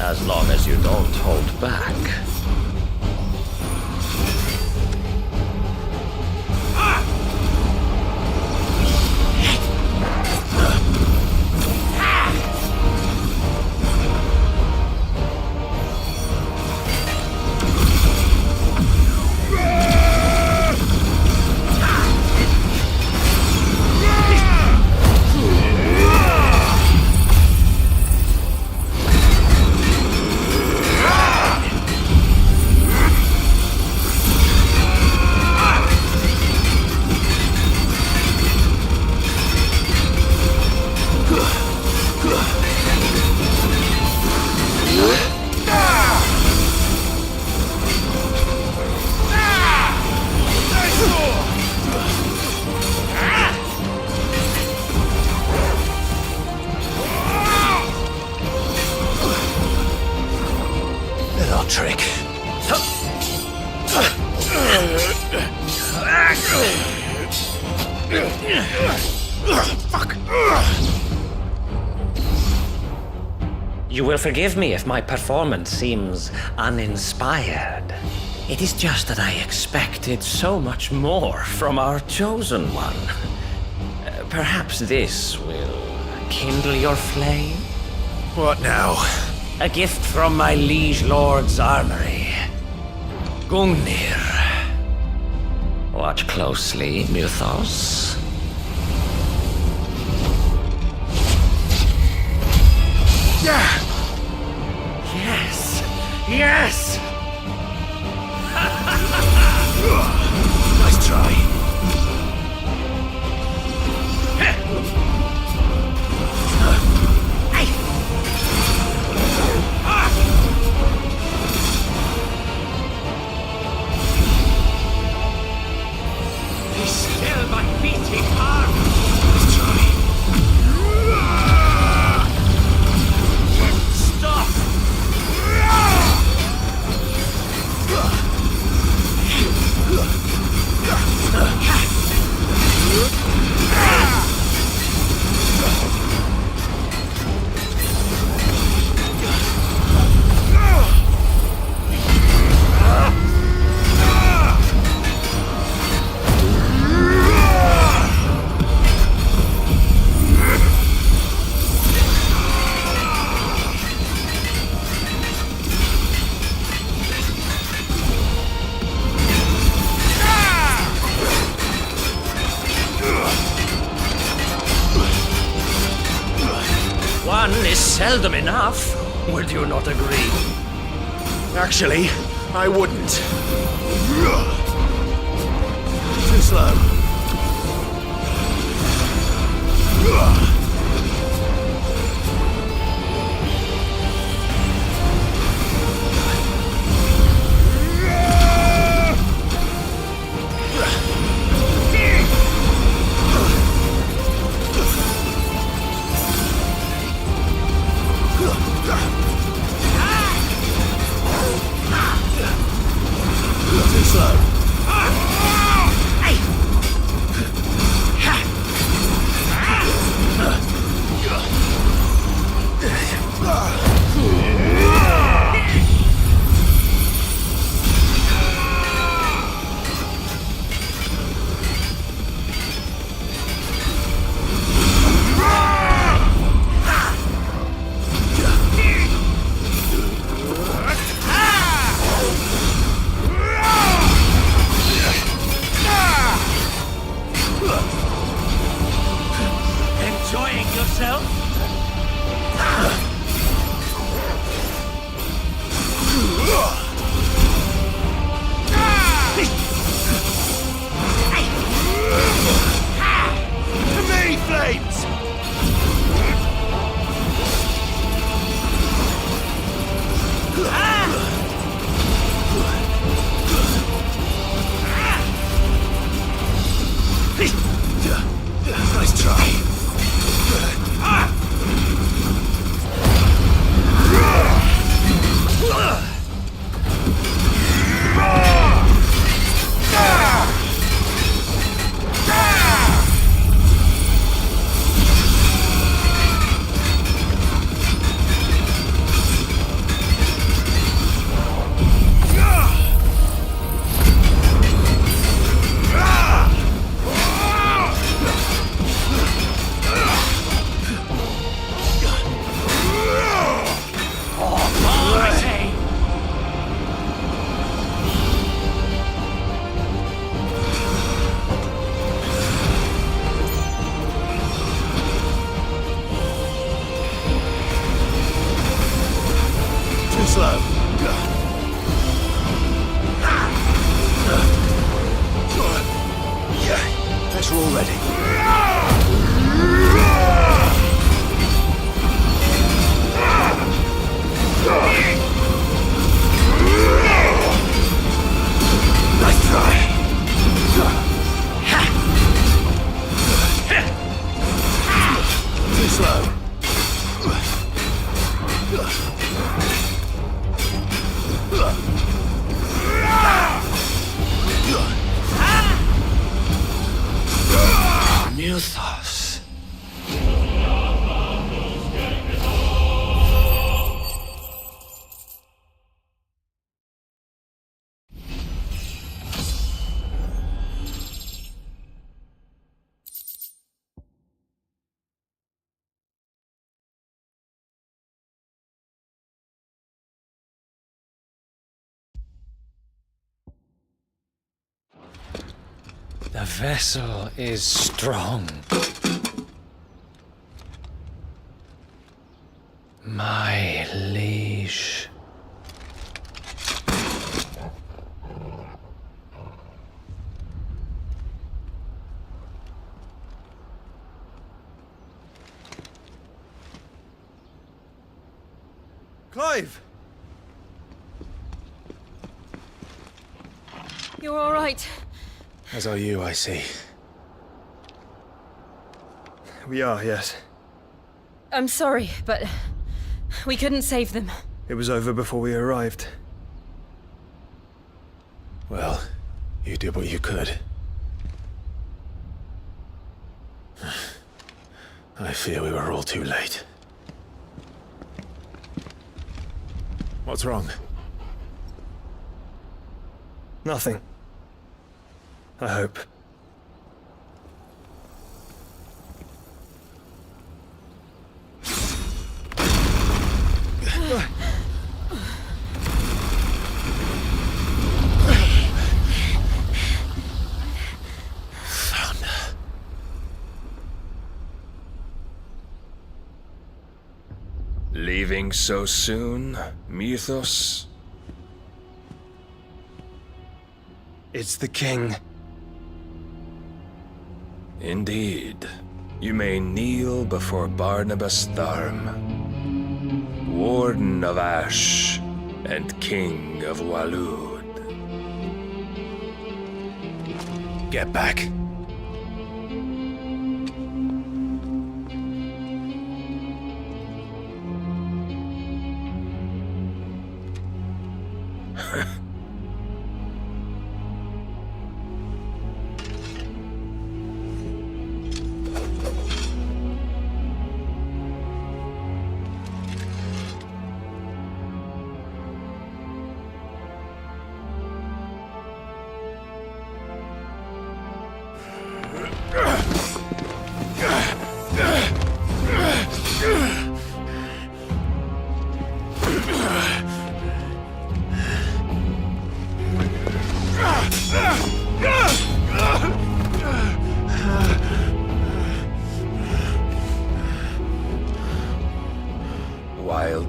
As long as you don't hold back. Trick. Fuck. You will forgive me if my performance seems uninspired. It is just that I expected so much more from our chosen one. Perhaps this will kindle your flame? What now? A gift from my liege lord's armory. Gungnir. Watch closely, Mythos. Yeah! Yes! Yes! Nice try. Still my beating heart! Nice try. Stop! One is seldom enough. Would you not agree? Actually, I wouldn't. Too slow. Too slow. Enjoying yourself? To me, flames! Nice try. We're all ready. Nice try. Too slow. Mythos. The vessel is strong. My liege. Clive! You're all right. As are you, I see. We are, yes. I'm sorry, but we couldn't save them. It was over before we arrived. Well, you did what you could. I fear we were all too late. What's wrong? Nothing. I hope. Leaving so soon, Mythos? It's the king. Indeed. You may kneel before Barnabas Tharm, Warden of Ash and King of Walud. Get back.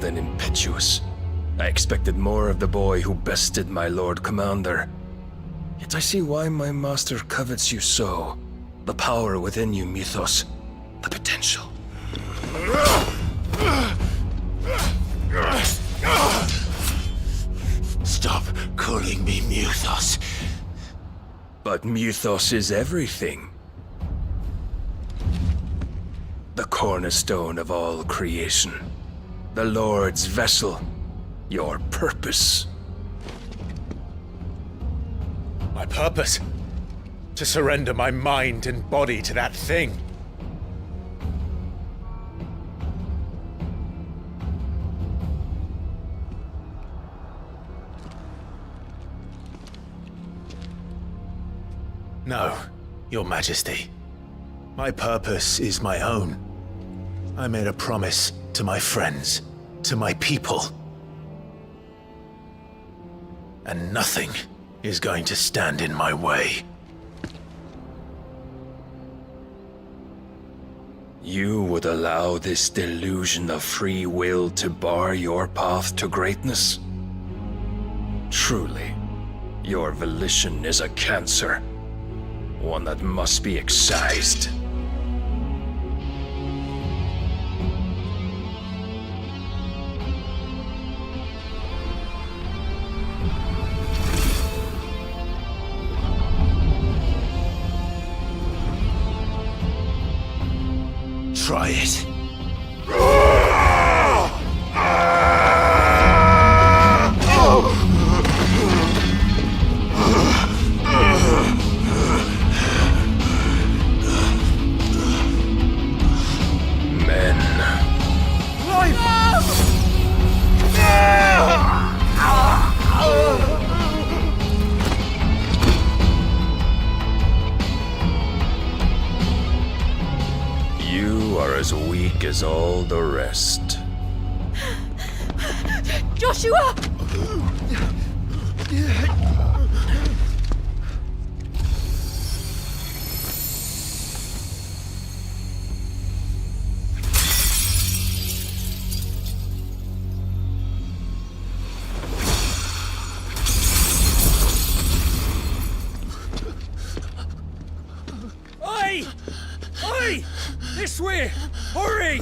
than impetuous. I expected more of the boy who bested my Lord Commander. Yet I see why my master covets you so. The power within you, Mythos. The potential. Stop calling me Mythos. But Mythos is everything. The cornerstone of all creation. The Lord's vessel. Your purpose. My purpose? To surrender my mind and body to that thing. No, Your Majesty. My purpose is my own. I made a promise to my friends, to my people. And nothing is going to stand in my way. You would allow this delusion of free will to bar your path to greatness? Truly, your volition is a cancer. One that must be excised. Try it. As weak as all the rest. Joshua! Oi! Oi! This way! Hurry!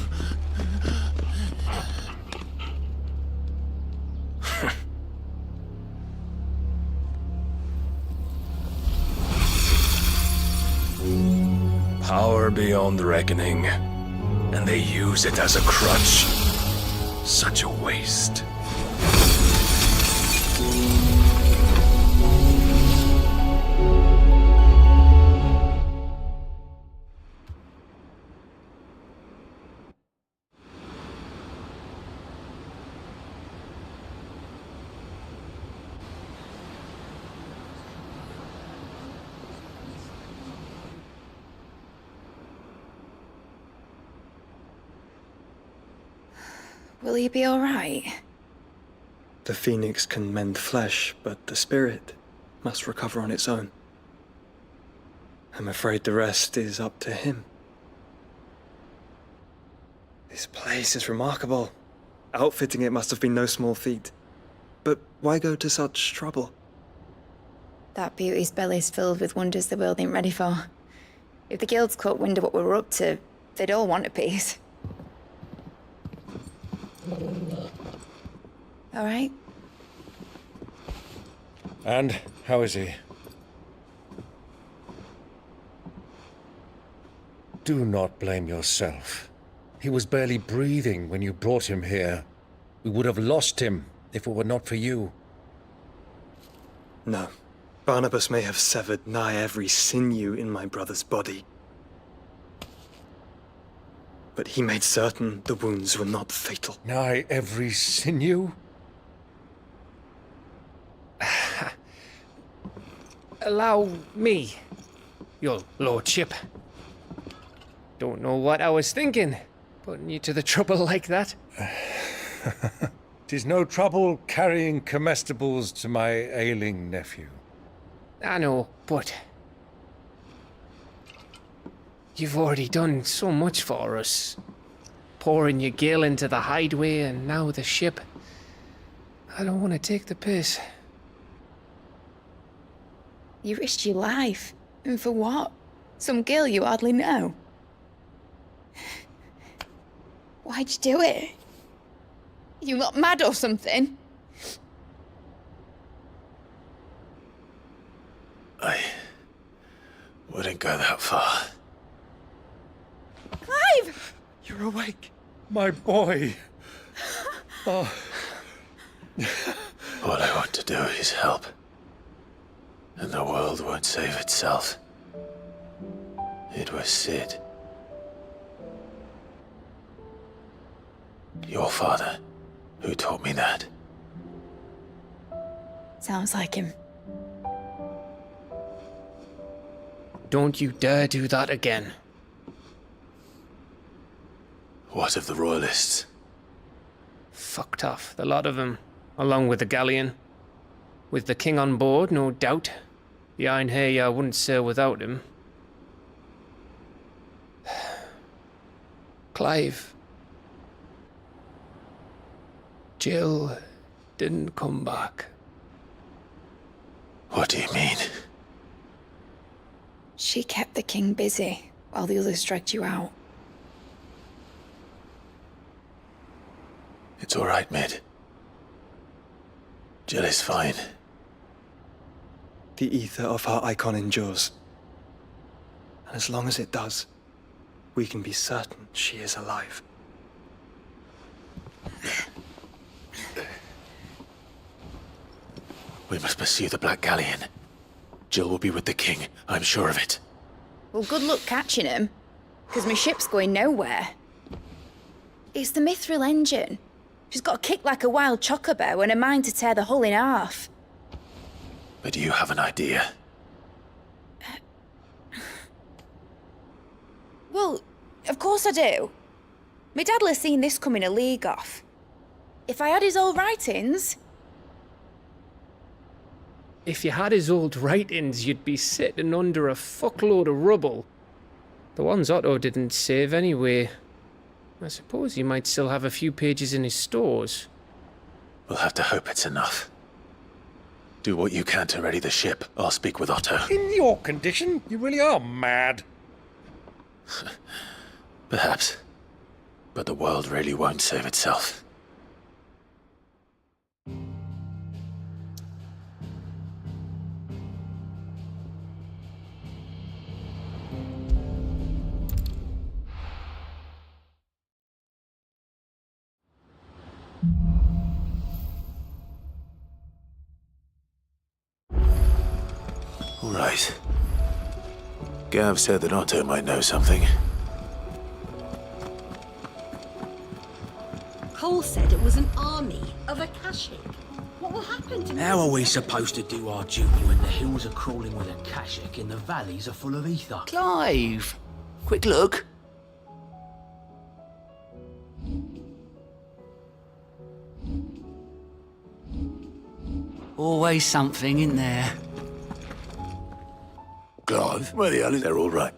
Power beyond reckoning, and they use it as a crutch. Such a waste. Will you be all right? The phoenix can mend flesh, but the spirit must recover on its own. I'm afraid the rest is up to him. This place is remarkable. Outfitting it must have been no small feat. But why go to such trouble? That beauty's belly's filled with wonders the world ain't ready for. If the guilds caught wind of what we were up to, they'd all want a piece. All right? And how is he? Do not blame yourself. He was barely breathing when you brought him here. We would have lost him if it were not for you. No. Barnabas may have severed nigh every sinew in my brother's body. But he made certain the wounds were not fatal. Nigh every sinew? Allow me, your lordship. Don't know what I was thinking, putting you to the trouble like that. 'Tis no trouble carrying comestibles to my ailing nephew. I know, but you've already done so much for us. pouring your gale into the hideaway and now the ship. I don't want to take the piss. You risked your life. And for what? Some girl you hardly know? Why'd you do it? You got mad or something? I wouldn't go that far. Clive! You're awake. My boy. Oh. All I want to do is help. And the world won't save itself. It was Sid. Your father, who taught me that. Sounds like him. Don't you dare do that again. What of the Royalists? Fucked off, the lot of them, along with the galleon. With the king on board, no doubt. The Iron Hair wouldn't sail without him. Clive. Jill didn't come back. What do you mean? She kept the king busy while the others dragged you out. It's all right, Mid. Jill is fine. The ether of her icon endures. And as long as it does, we can be certain she is alive. We must pursue the Black Galleon. Jill will be with the king, I'm sure of it. Well, good luck catching him, because my ship's going nowhere. It's the Mithril engine. She's got a kick like a wild chocobo and a mind to tear the hull in half. But do you have an idea? Well, of course I do. My dad'll have seen this coming a league off. If I had his old writings... If you had his old writings, you'd be sitting under a fuckload of rubble. The ones Otto didn't save anyway. I suppose he might still have a few pages in his stores. We'll have to hope it's enough. Do what you can to ready the ship. I'll speak with Otto. In your condition, you really are mad. Perhaps. But the world really won't save itself. All right. Gav said that Otto might know something. Cole said it was an army of Akashic. What will happen to me? How are we supposed to do our duty when the hills are crawling with Akashic and the valleys are full of ether? Clive! Quick look. Always something in there. Clive? Where the hell is... They're all right.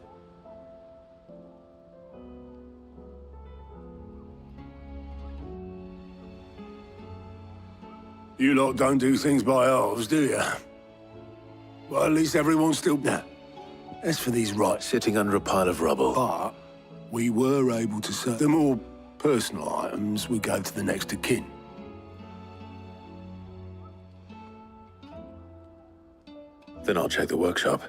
You lot don't do things by halves, do you? Well, at least everyone's still... Nah. As for these rights... Sitting under a pile of rubble. But we were able to sell the more personal items we gave to the next of kin. Then I'll check the workshop.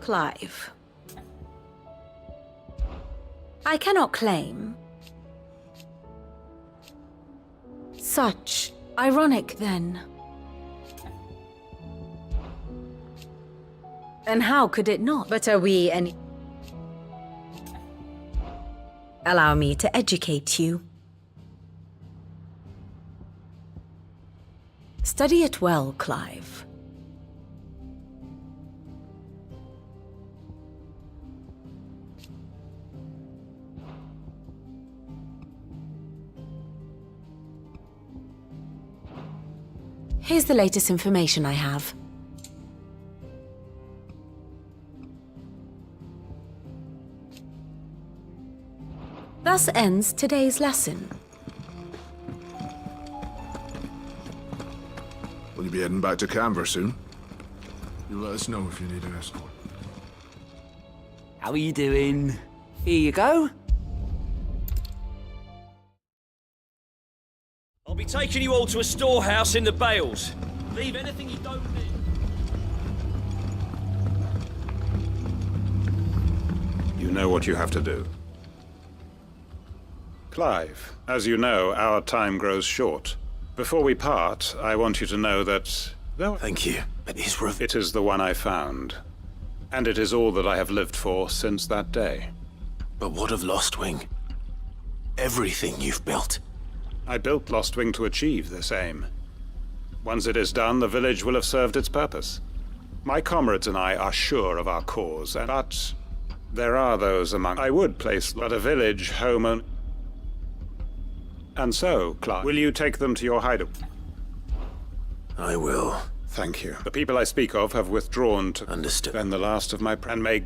Clive. I cannot claim. Such ironic, then. And how could it not? But are we any... Allow me to educate you. Study it well, Clive. Here's the latest information I have. Thus ends today's lesson. Will you be heading back to Canberra soon? You let us know if you need an escort. How are you doing? Here you go. I'll be taking you all to a storehouse in the Bales. Leave anything you don't need. You know what you have to do. Clive, as you know, our time grows short. Before we part, I want you to know that... Thank you. It is the one I found. And it is all that I have lived for since that day. But what of Lostwing? Everything you've built. I built Lostwing to achieve this aim. Once it is done, the village will have served its purpose. My comrades and I are sure of our cause, but there are those among... I would place but a village home on... And so, Clark, will you take them to your hideout? I will. Thank you. The people I speak of have withdrawn to... Understood. Then the last of my... And may...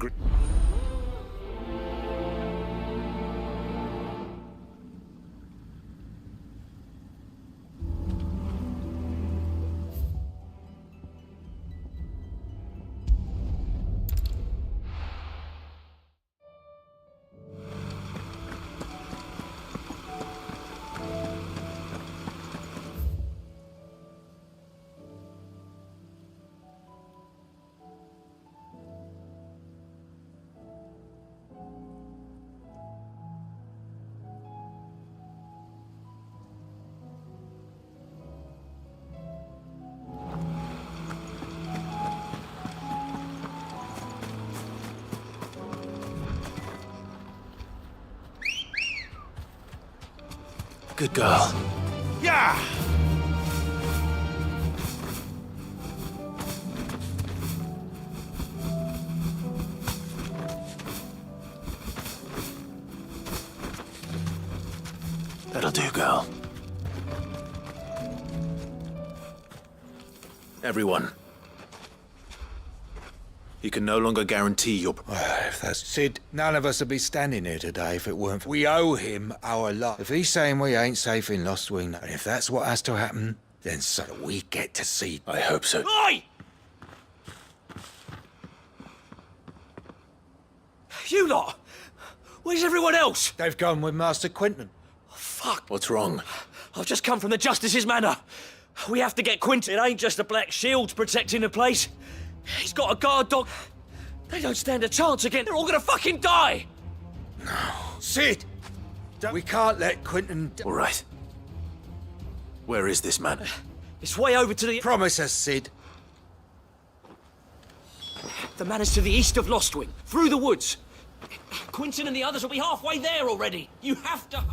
Good girl. Yeah! That'll do, girl. Everyone. You can no longer guarantee your... If that's Sid, none of us would be standing here today if it weren't for... We owe him our life. If he's saying we ain't safe in Lostwing, and if that's what has to happen, then so we get to see... I hope so. Oi! You lot! Where's everyone else? They've gone with Master Quentin. Fuck! What's wrong? I've just come from the Justice's manor. We have to get Quentin. It ain't just the Black Shields protecting the place. He's got a guard dog. They don't stand a chance again. They're all gonna fucking die! No. Sid! We can't let Quentin... All right. Where is this man? It's way over to the... Promise us, Sid. The manor's to the east of Lostwing, through the woods. Quentin and the others will be halfway there already. You have to...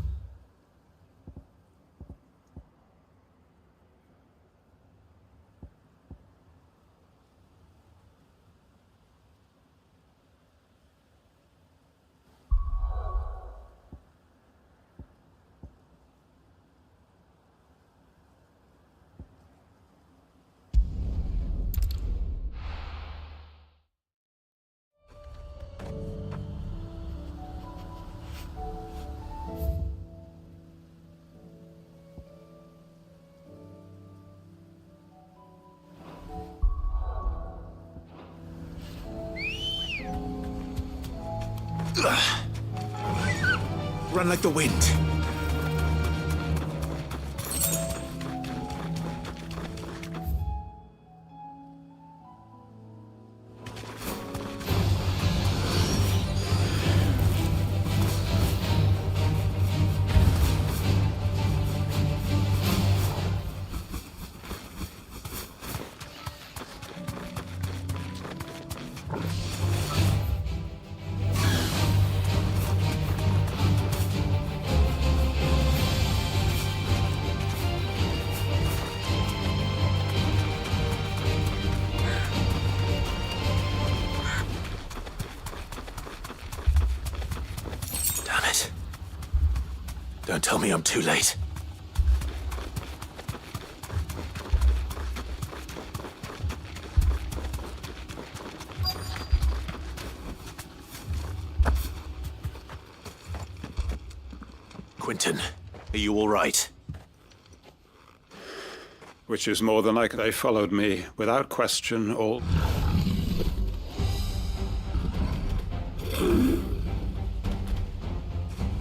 Run like the wind. Don't tell me I'm too late. Quentin, are you all right? Which is more than they followed me, without question, all...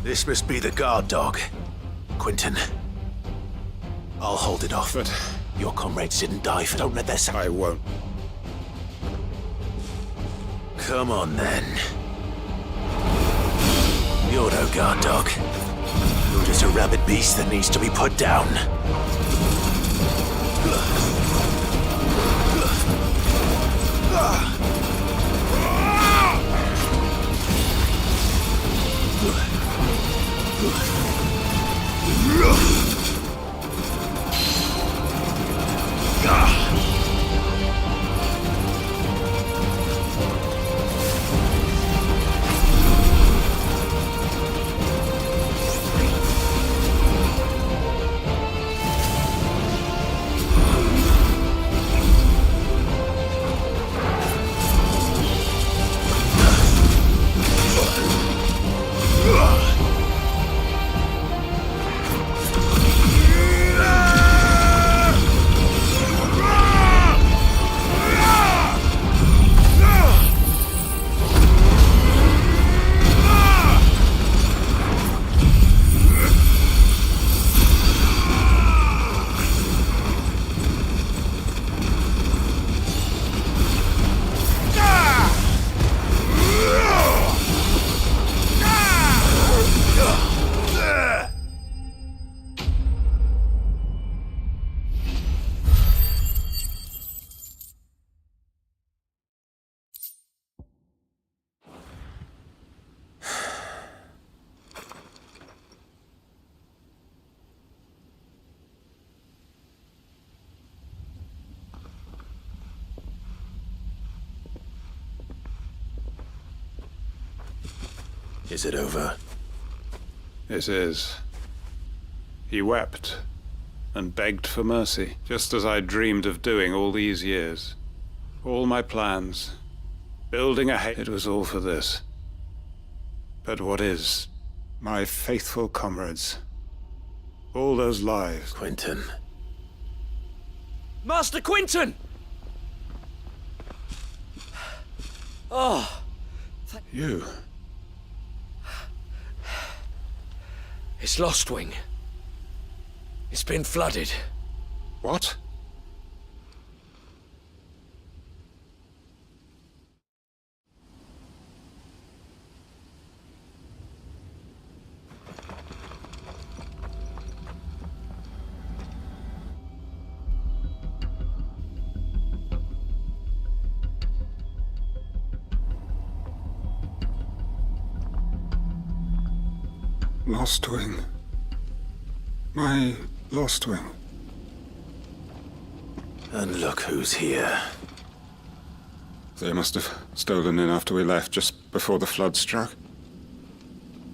This must be the guard dog. Quentin. I'll hold it off. But... Your comrades didn't die for... Don't let their... I won't. Come on, then. You're no guard dog. You're just a rabid beast that needs to be put down. Is it over? It is. He wept and begged for mercy, just as I dreamed of doing all these years. All my plans, building a it was all for this. But what is? My faithful comrades. All those lives. Quentin. Master Quentin! Oh. You. It's Lostwing. It's been flooded. What? Lostwing. My Lostwing. And look who's here. They must have stolen in after we left, just before the flood struck.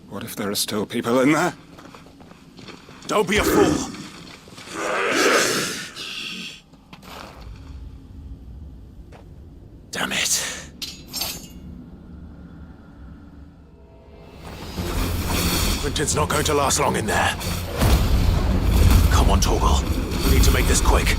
What if there are still people in there? Don't be a fool! Damn it. Quentin's not going to last long in there. Come on, Torgal. We need to make this quick.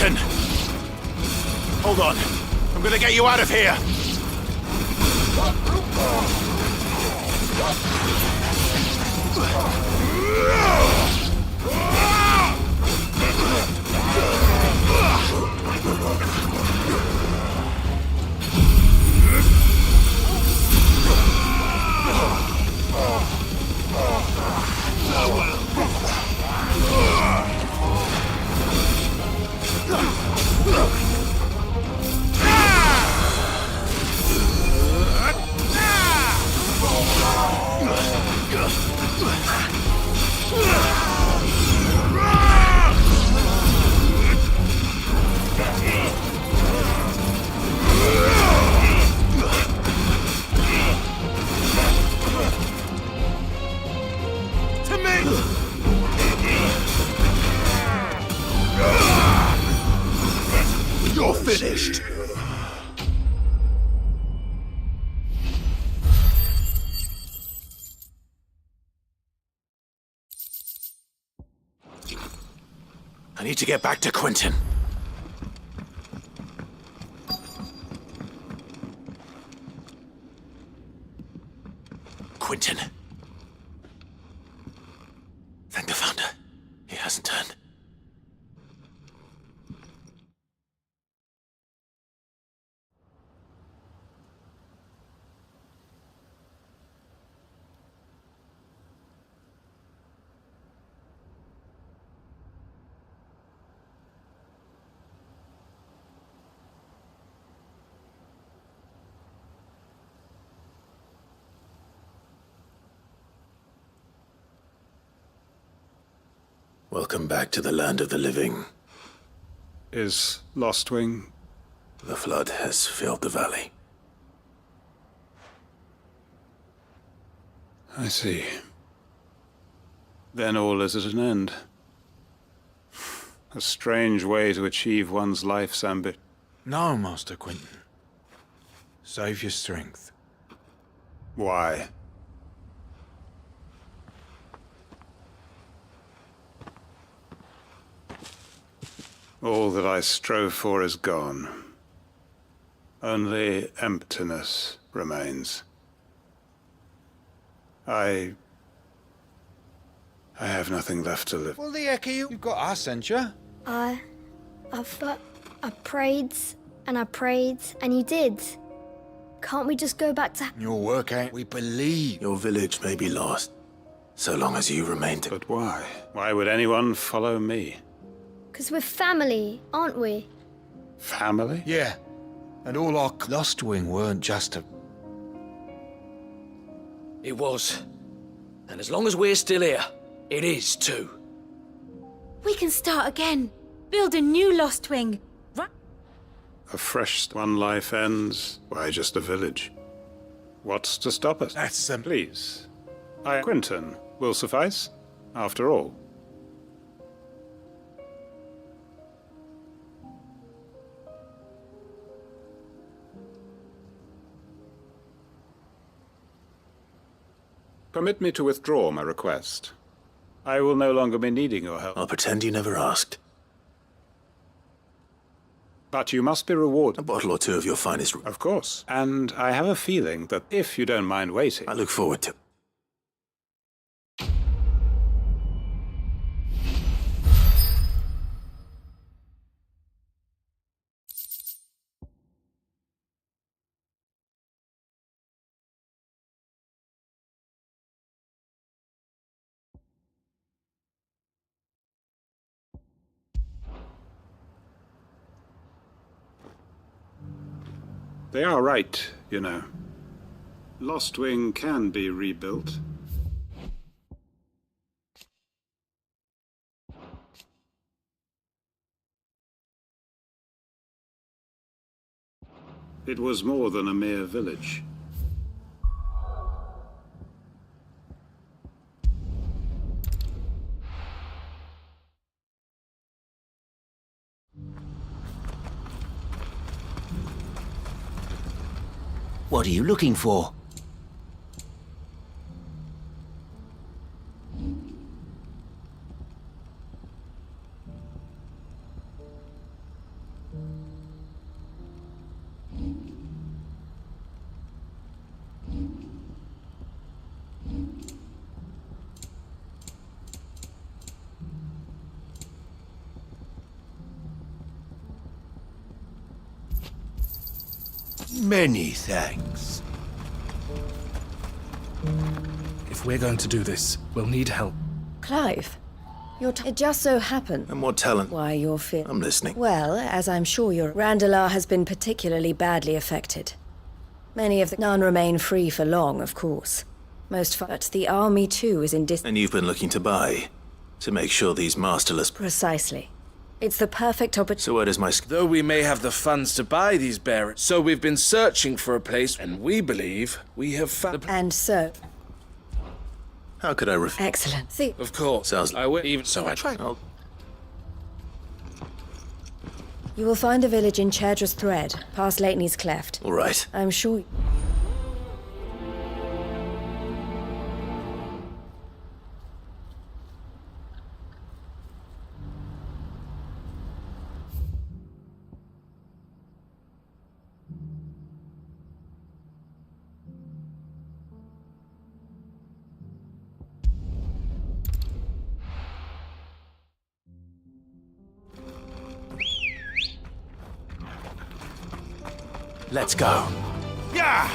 Quentin! Hold on. I'm gonna get you out of here! You're finished! I need to get back to Quentin. Quentin. Thank the Founder. He hasn't turned. Welcome back to the land of the living. Is Lostwing? The flood has filled the valley. I see. Then all is at an end. A strange way to achieve one's life's ambition. No, Master Quentin. Save your strength. Why? All that I strove for is gone. Only emptiness remains. I have nothing left to live. Well, the heck are you? You've got us, ain't you? I prayed, and I prayed, and you did. Can't we just go back to... Your work ain't we believe. Your village may be lost, so long as you remain to... But why? Why would anyone follow me? Because we're family, aren't we? Family? Yeah. And all our Lostwing weren't just a... It was. And as long as we're still here, it is too. We can start again. Build a new Lostwing. A fresh one life ends. Why just a village? What's to stop us? That's Please. Quentin will suffice, after all. Permit me to withdraw my request. I will no longer be needing your help. I'll pretend you never asked. But you must be rewarded. A bottle or two of your finest... Of course. And I have a feeling that if you don't mind waiting... I look forward to... They are right, you know. Lostwing can be rebuilt. It was more than a mere village. What are you looking for? Many thanks. If we're going to do this, we'll need help. Clive, it just so happened. And more talent. Why you're fit? I'm listening. Well, as I'm sure you're... Randalar has been particularly badly affected. Many of the... None remain free for long, of course. But the army too is in And you've been looking to buy, to make sure these masterless... Precisely. It's the perfect opportunity. So where does my... Though we may have the funds to buy these bearers, so we've been searching for a place, and we believe we have found... And so... How could I refuse? Excellent. See... Of course. Sounds... I will even... So I tried. You will find a village in Chadra's Thread, past Lateney's Cleft. All right. I'm sure... Let's go. Yeah!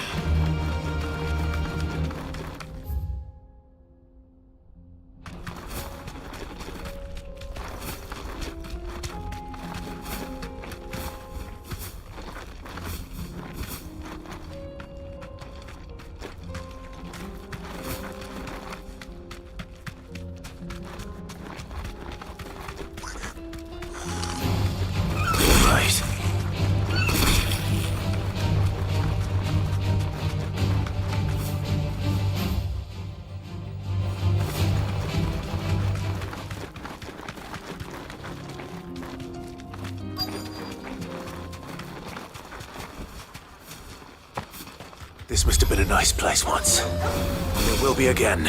This must have been a nice place once. It will be again.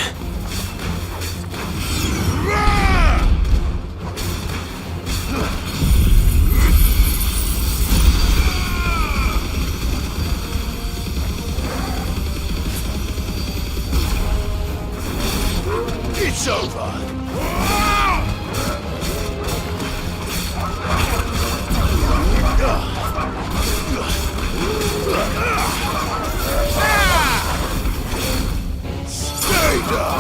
It's over. Stay down.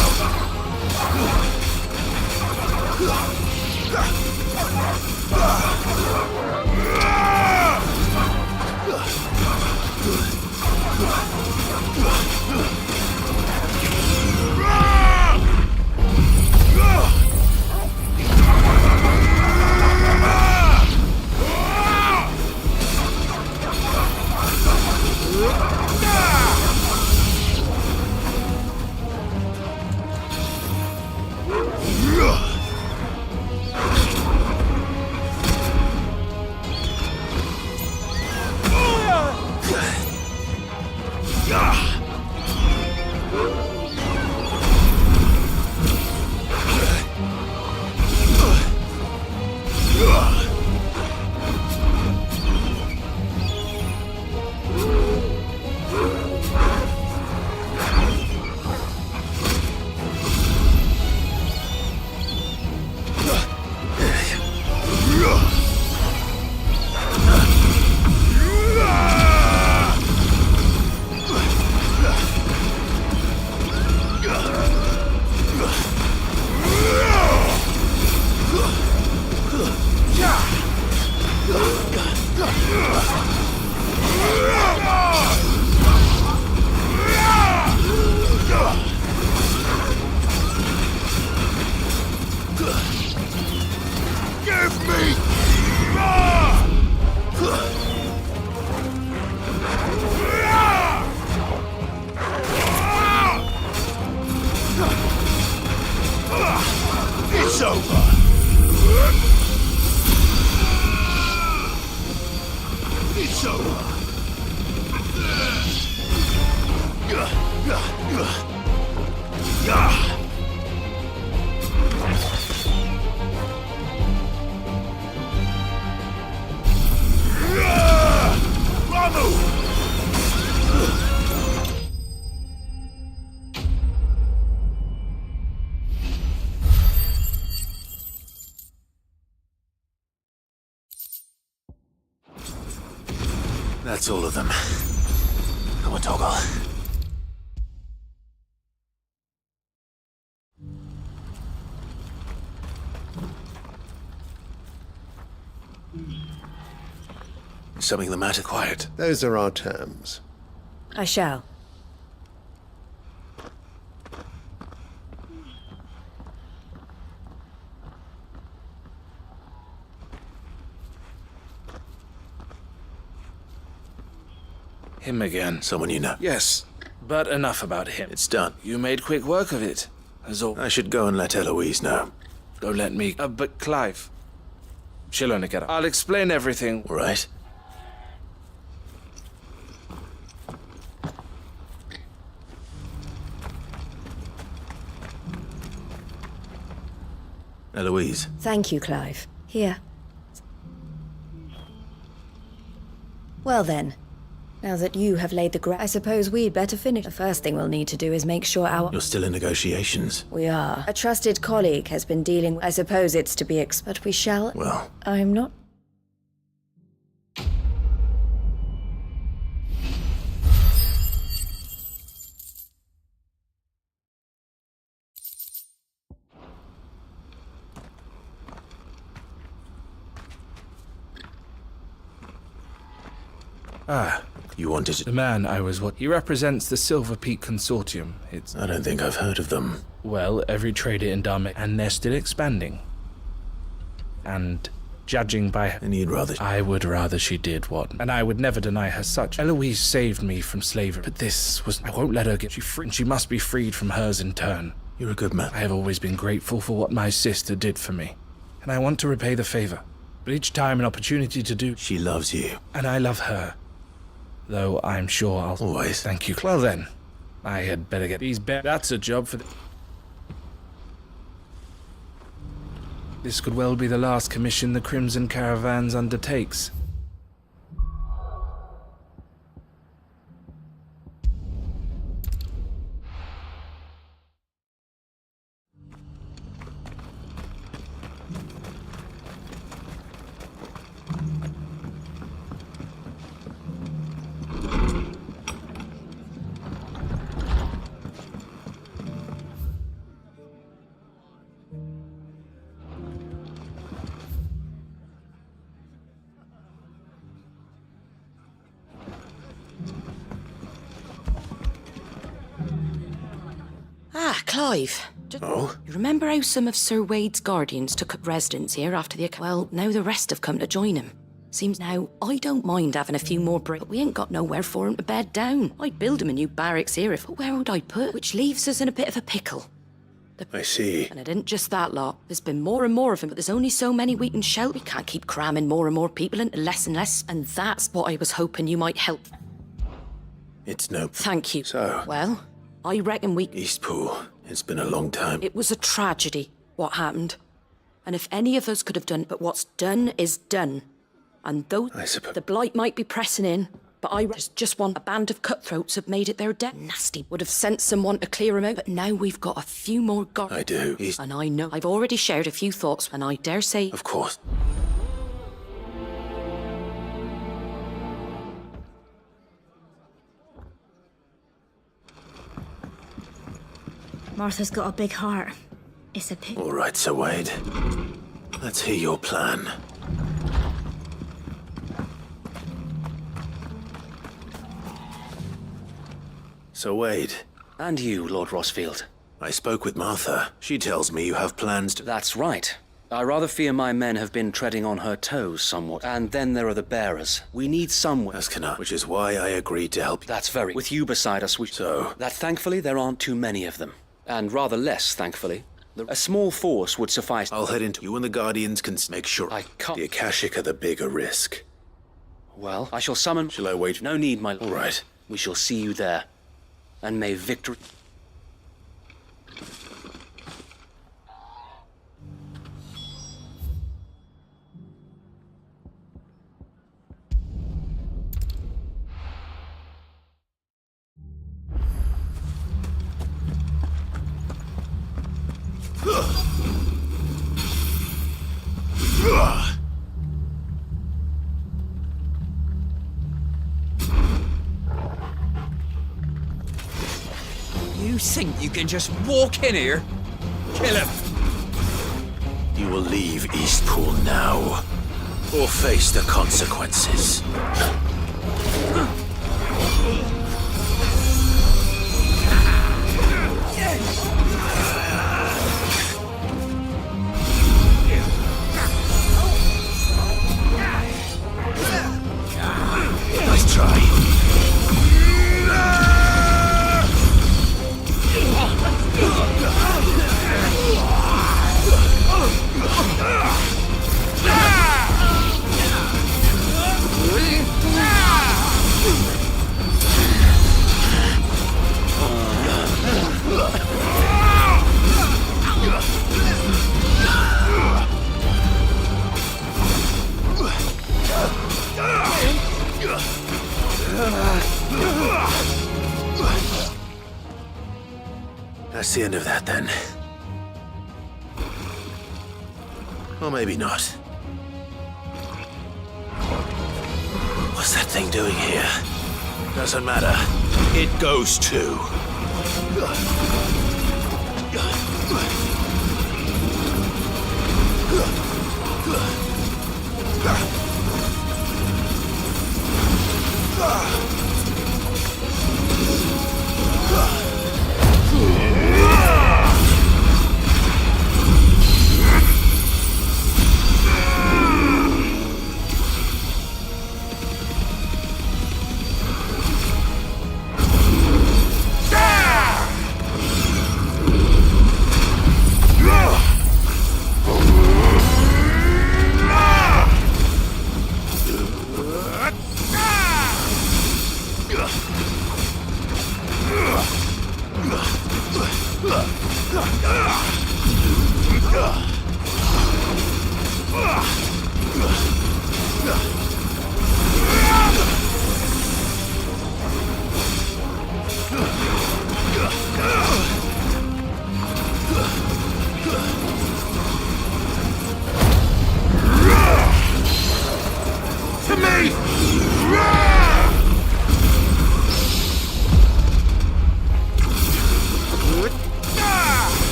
It's over. It's over. That's all of them. Come on, Toggle. Is something the matter? Quiet. Those are our terms. I shall. Him again. Someone you know? Yes, but enough about him. It's done. You made quick work of it, as all. I should go and let Eloise know. Don't let me. But Clive. She'll only get up. I'll explain everything. All right. Eloise. Thank you, Clive. Here. Well then, now that you have laid the I suppose we'd better finish. The first thing we'll need to do is make sure our... You're still in negotiations. We are. A trusted colleague has been dealing... I suppose it's to be but we shall... Well... I'm not... Ah, you wanted to... The man I was what? He represents the Silver Peak Consortium. It's... I don't think I've heard of them. Well, every trader in Dharma, and they're still expanding. And judging by... And you'd rather... I would rather she did what? And I would never deny her such. Eloise saved me from slavery. But this was... I won't let her get... She must be freed from hers in turn. You're a good man. I have always been grateful for what my sister did for me. And I want to repay the favor. But each time an opportunity to do... She loves you. And I love her. Though I'm sure I'll... Always. Thank you. Well then, I had better get these That's a job for the... This could well be the last commission the Crimson Caravans undertakes. Ah, Clive. Oh? You remember how some of Sir Wade's guardians took up residence here after the... Well, now the rest have come to join him. Seems now, I don't mind having a few more but we ain't got nowhere for him to bed down. I'd build him a new barracks here if... But where would I put? Which leaves us in a bit of a pickle. I see. And it isn't just that lot. There's been more and more of them, but there's only so many we can shelter. We can't keep cramming more and more people into less and less, and that's what I was hoping you might help. It's no... Thank you. So... Well, I reckon we... Eastpool. It's been a long time. It was a tragedy, what happened. And if any of us could have done it, but what's done is done. And though I suppose... the blight might be pressing in, but I just want a band of cutthroats have made it their debt. Nasty. Would have sent someone to clear him out, but now we've got a few more guards. I do. And I know. I've already shared a few thoughts, and I dare say... Of course. Martha's got a big heart. It's a pity. All right, Sir Wade. Let's hear your plan. Sir Wade. And you, Lord Rossfield. I spoke with Martha. She tells me you have plans to... That's right. I rather fear my men have been treading on her toes somewhat. And then there are the bearers. We need someone... As cannot, which is why I agreed to help you. That's very... With you beside us, we... So... That thankfully there aren't too many of them. And rather less, thankfully. A small force would suffice. I'll head into... You and the Guardians can make sure... I can't... The Akashic are the bigger risk. Well, I shall summon... Shall I wait? No need, my lord. All right. We shall see you there. And may victory... think you can just walk in here, kill him? You will leave Eastpool now, or face the consequences. Nice try. That's the end of that, then. Or maybe not. What's that thing doing here? Doesn't matter. It goes too.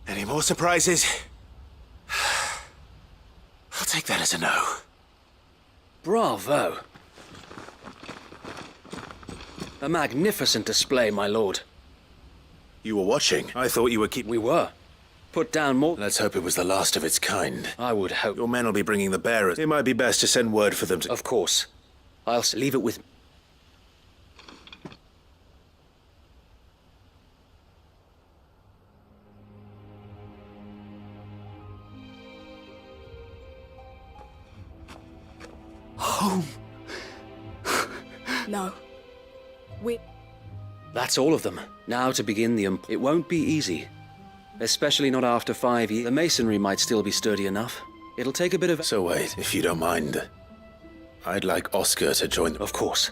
Any more surprises? I'll take that as a no. Bravo. A magnificent display, my lord. You were watching? I thought you were We were. Put down more. Let's hope it was the last of its kind. I would hope. Your men will be bringing the bearers. It might be best to send word for them to... Of course. I'll leave it with... Home. No. That's all of them. Now to begin the... It won't be easy. Especially not after 5 years. The masonry might still be sturdy enough. It'll take a bit of... So wait, if you don't mind, I'd like Oscar to join... Of course.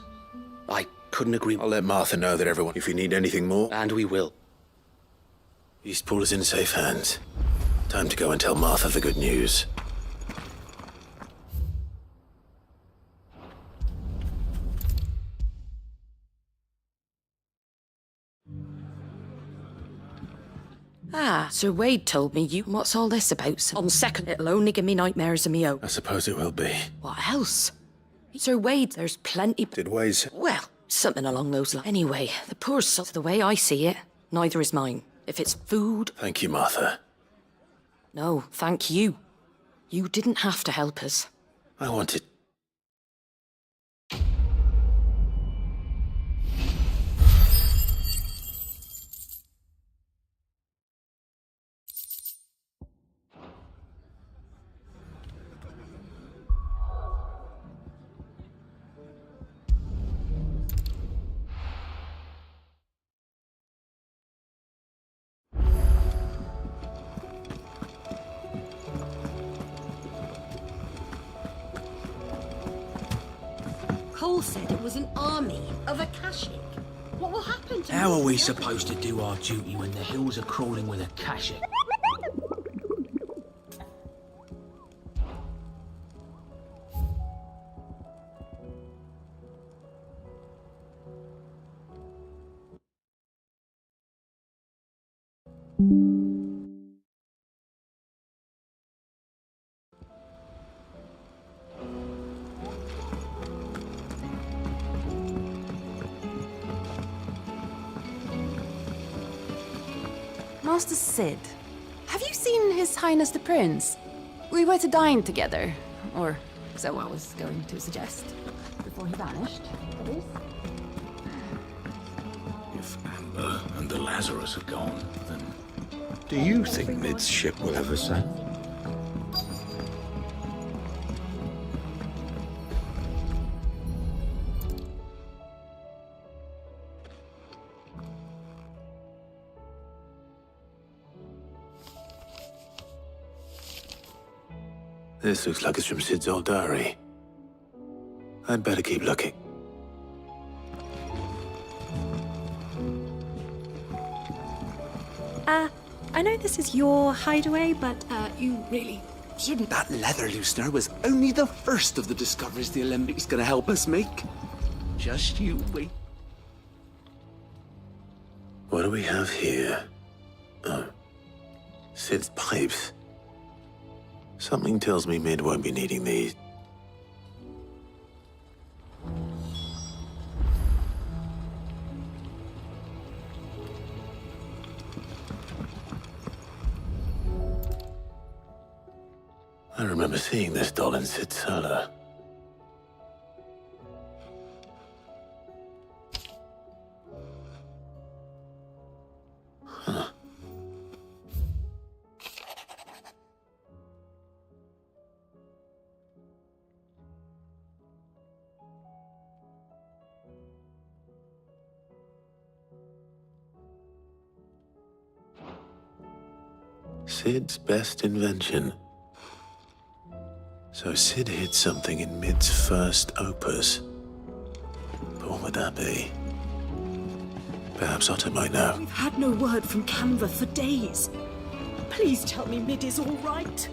I couldn't agree... I'll let Martha know that everyone... If you need anything more... And we will. Eastpool is in safe hands. Time to go and tell Martha the good news. Ah, Sir Wade told me you... What's all this about? On second, it'll only give me nightmares of me own. I suppose it will be. What else? Sir Wade, there's plenty... Did Wade... Well, something along those lines. Anyway, the poor soul, the way I see it, neither is mine. If it's food... Thank you, Martha. No, thank you. You didn't have to help us. I wanted... Cole said it was an army of Akashic. What will happen to How me? are we supposed to do our duty when the hills are crawling with Akashic? Master Sid, have you seen His Highness the Prince? We were to dine together, or so I was going to suggest, before he vanished, that is. If Amber and the Lazarus are gone, then... Do you think Mid's ship will ever sail? This looks like it's from Sid's old diary. I'd better keep looking. I know this is your hideaway, but you really shouldn't. That leather loosener was only the first of the discoveries the Olympics gonna help us make. Just you wait. What do we have here? Oh. Sid's pipes. Something tells me Mid won't be needing these. I remember seeing this doll in Sid's cellar. Huh. Sid's best invention. So Sid hid something in Mid's first opus. But what would that be? Perhaps Otto might know. We've had no word from Canva for days. Please tell me Mid is all right.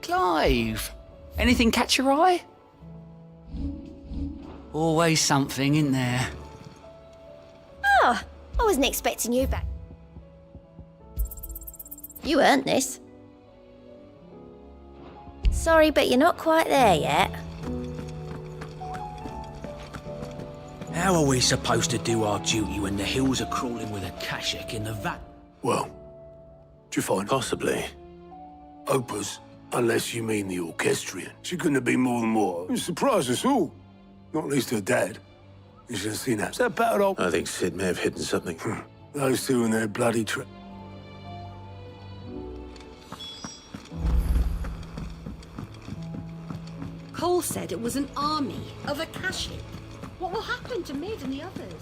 Clive, anything catch your eye? Always something, in there? Oh, I wasn't expecting you back. You earned this. Sorry, but you're not quite there yet. How are we supposed to do our duty when the hills are crawling with Akashic in the vat? Well, do you find? Possibly. Opus, unless you mean the orchestrion. She couldn't have been more than what? It surprised us all. Not least her dad. You should have seen that. Is that battered old? I think Sid may have hidden something. Those two and their bloody trip. Cole said it was an army of Akashic. What will happen to Mid and the others?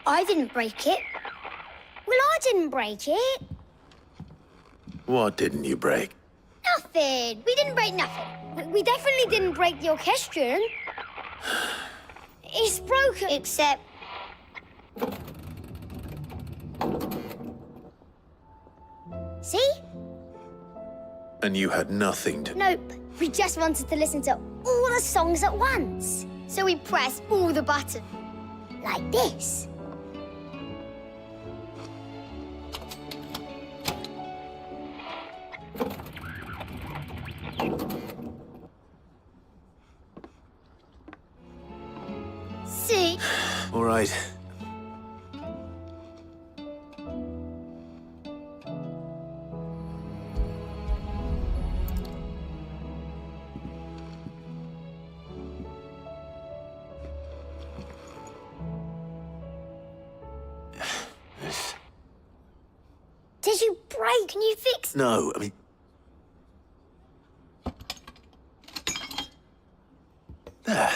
I didn't break it. Well, I didn't break it. What didn't you break? Nothing. We didn't break nothing. We definitely didn't break the orchestrion. It's broken, except... See? And you had nothing to... Nope. We just wanted to listen to all the songs at once. So we pressed all the buttons. Like this. See? All right. Did you break? Can you fix? No, I mean... There.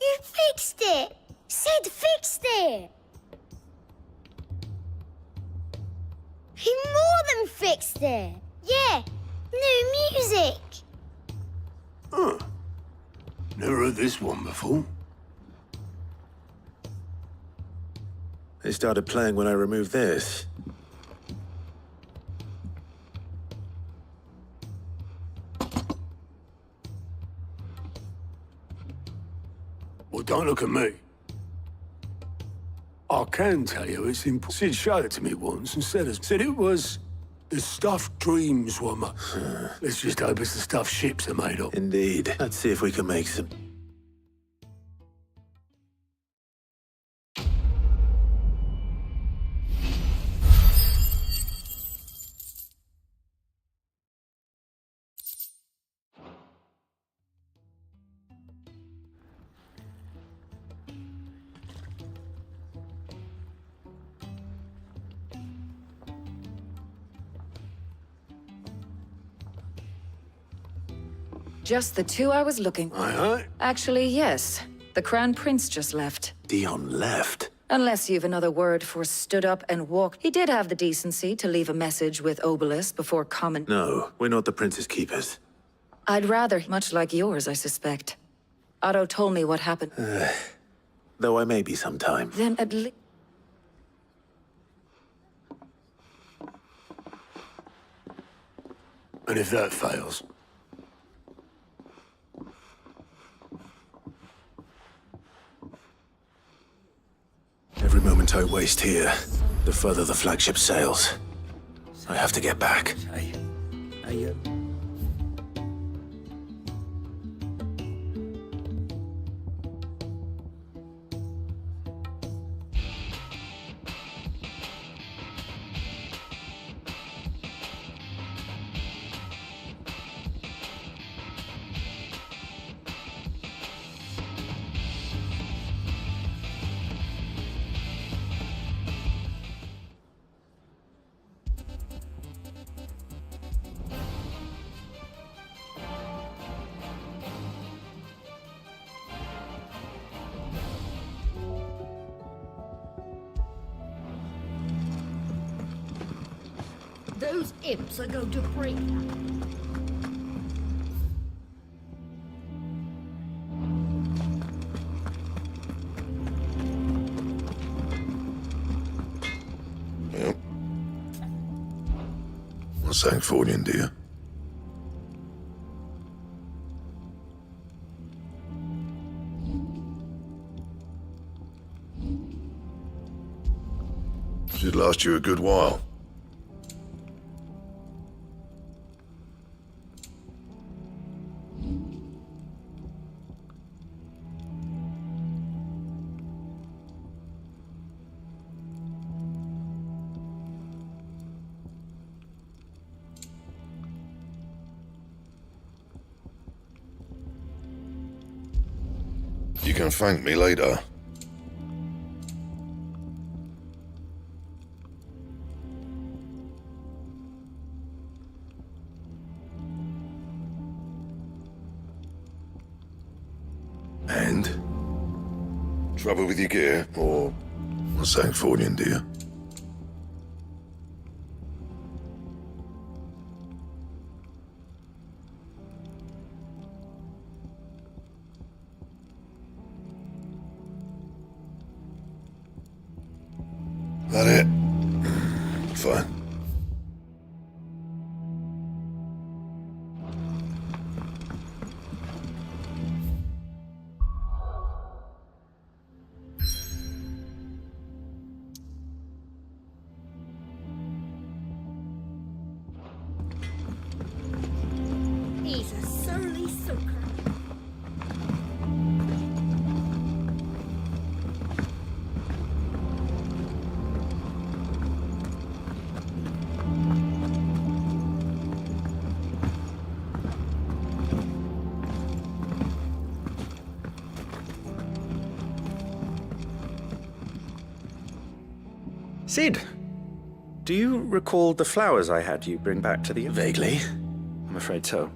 You fixed it! Sid fixed it! He more than fixed it! Yeah, new music! Huh. Never heard this one before. They started playing when I removed this. Well, don't look at me. I can tell you it's important. Sid showed it to me once and said it was the stuff dreams were made. Let's just hope it's the stuff ships are made of. Indeed. Let's see if we can make some... Just the two I was looking for. Aye. Actually, yes. The Crown Prince just left. Dion left? Unless you've another word for stood up and walked. He did have the decency to leave a message with Obelisk before common... No, we're not the Prince's keepers. I'd rather, much like yours, I suspect. Otto told me what happened. Though I may be sometime. Then at least... And if that fails? Every moment I waste here, the further the flagship sails. I have to get back. Those imps are going to break that. Yep. What's that for you, dear? Should last you a good while. You can thank me later. And? Trouble with your gear, or what's that for you, dear? That it? Fine. He's a surly sucker. Sid, Do you recall the flowers I had you bring back to the... Vaguely. I'm afraid so.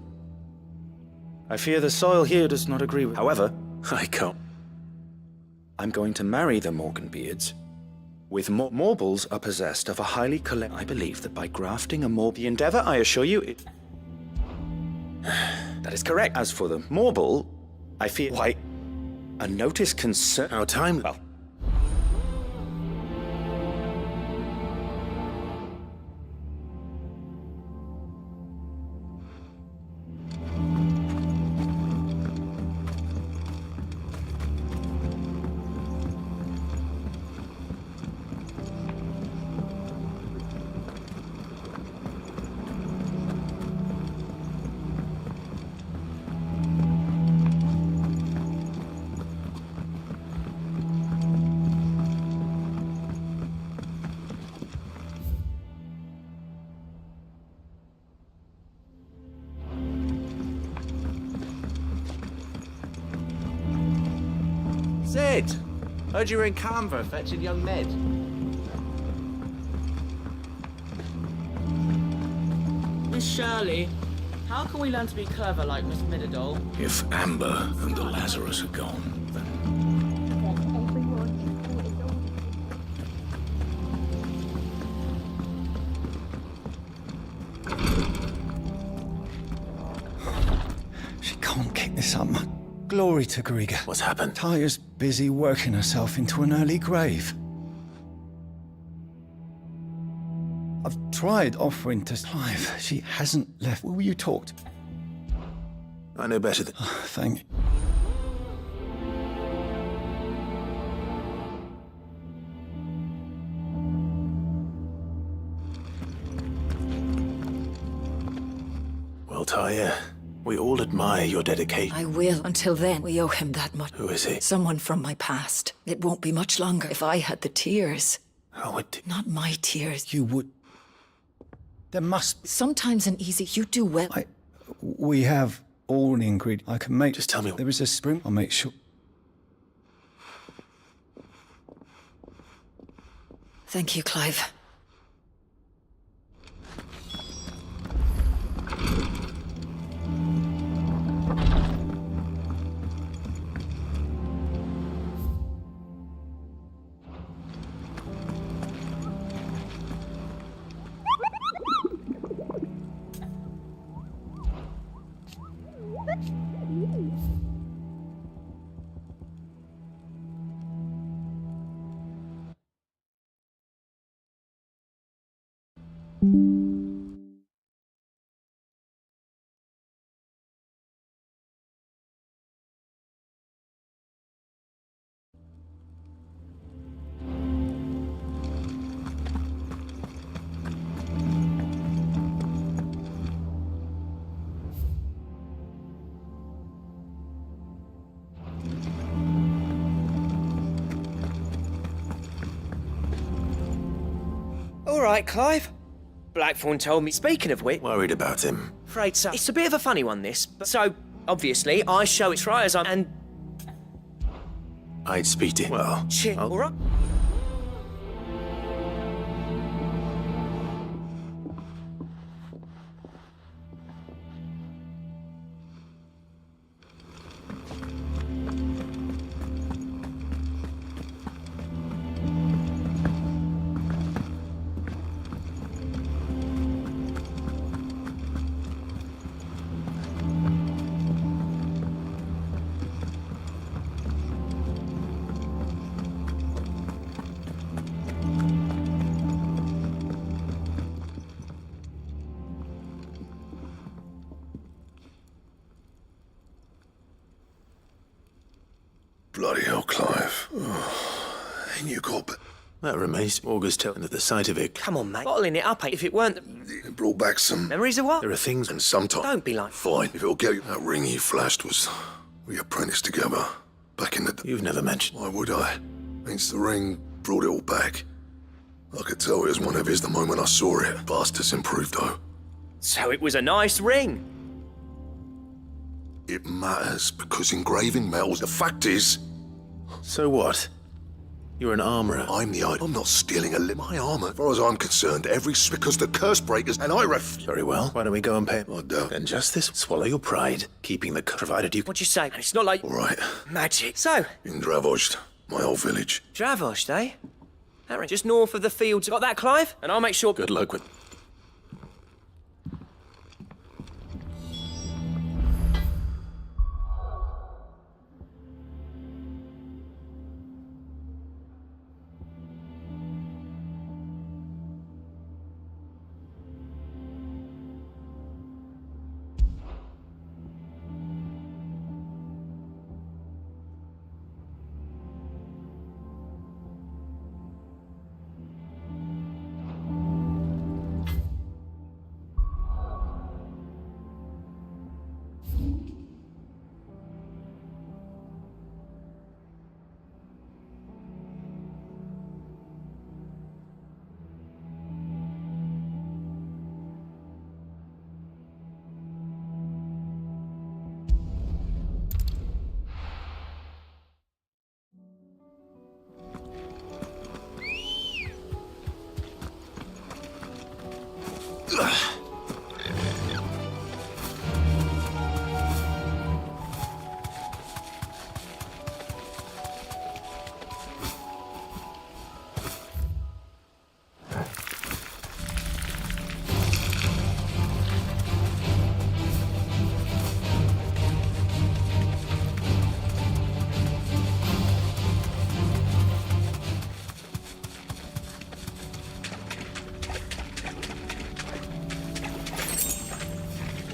I fear the soil here does not agree with... However, I can't. I'm going to marry the Morganbeards. With Morbles are possessed of a highly I believe that by grafting a Morb... The endeavor, I assure you, it... That is correct. As for the Morble, I fear... Why, a notice concern... Our time... Well... Sid! Heard you were in Canberra fetching young Ned. Miss Shirley, how can we learn to be clever like Miss Midadole? If Amber and the Lazarus are gone, then... She can't kick this up, man. Glory to Griga. What's happened? Talia's busy working herself into an early grave. I've tried offering to Clive. She hasn't left. Will you talk to... I know better than... Thank you. Well, Talia, we all admire your dedication. I will. Until then, we owe him that much. Who is he? Someone from my past. It won't be much longer. If I had the tears... How would... Not my tears. You would... There must be... Sometimes an easy... You do well. We have all the ingredients. I can make... Just tell me... There is a spring. I'll make sure... Thank you, Clive. All right, Clive. Blackthorn told me. Speaking of which... Worried about him. Afraid so. It's a bit of a funny one, this. But so, obviously, I show it right as I'm... And... I'd speak to him. Well... Shit, all right. Bloody hell, Clive. And you got... That remains August telling that the sight of it... Come on, mate. Bottling it up, if it weren't... It brought back some... Memories of what? There are things... And sometimes... Don't be like... Fine, if it'll get you... That ring he flashed was... We apprenticed together. Back in the... You've never mentioned... Why would I? Means the ring brought it all back. I could tell it was one of his the moment I saw it. Bastards improved, though. So it was a nice ring. It matters, because engraving metals... The fact is... So what? You're an armorer. I'm not stealing my armor. As far as I'm concerned, because the curse breakers and I Very well. Why don't we go and pay? I don't. Then justice. Swallow your pride. Keeping the provided you. What'd you say? It's not like All right. magic. So, In Dravozd, my old village. Dravozd, eh? That just north of the fields. Got that, Clive? And I'll make sure. Good luck with.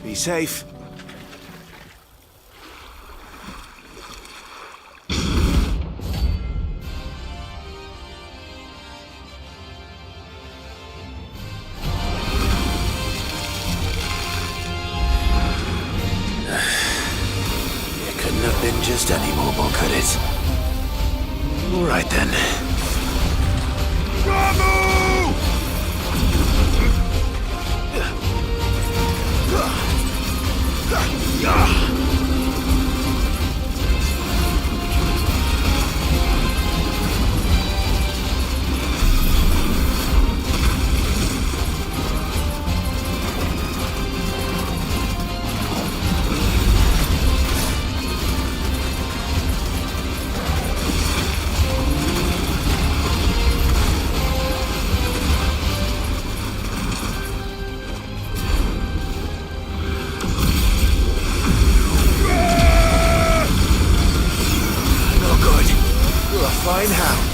Be safe. It couldn't have been just any mobile, could it? All right then. Fine hound.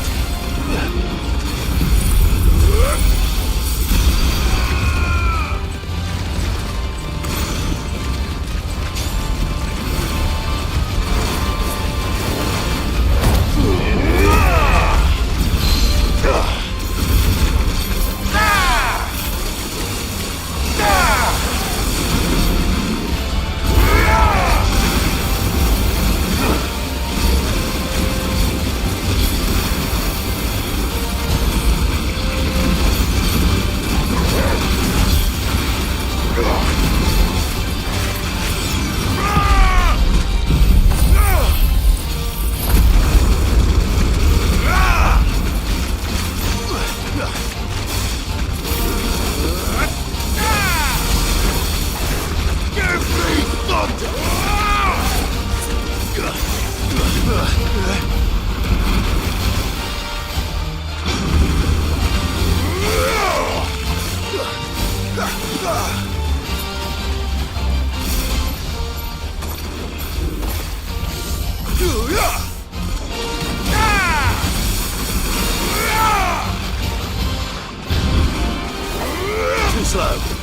Too slow.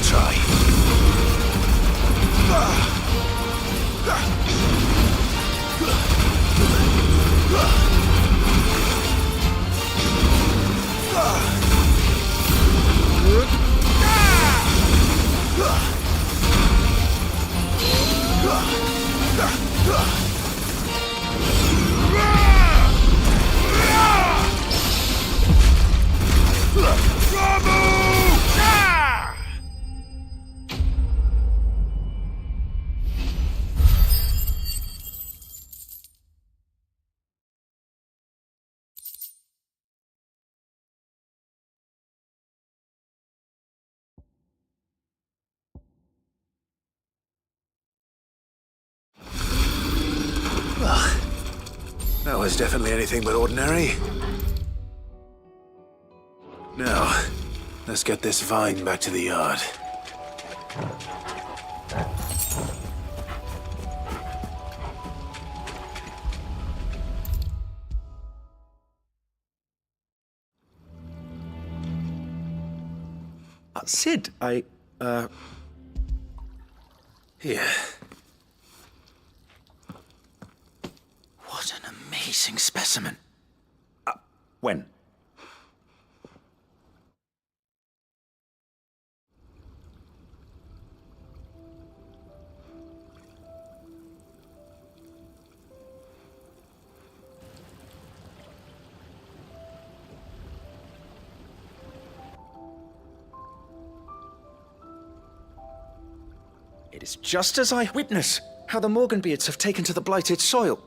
Let's try. That was definitely anything but ordinary. Now, let's get this vine back to the yard. Sid, Here. What an amazing specimen. When? It is just as I witness how the Morganbeards have taken to the blighted soil.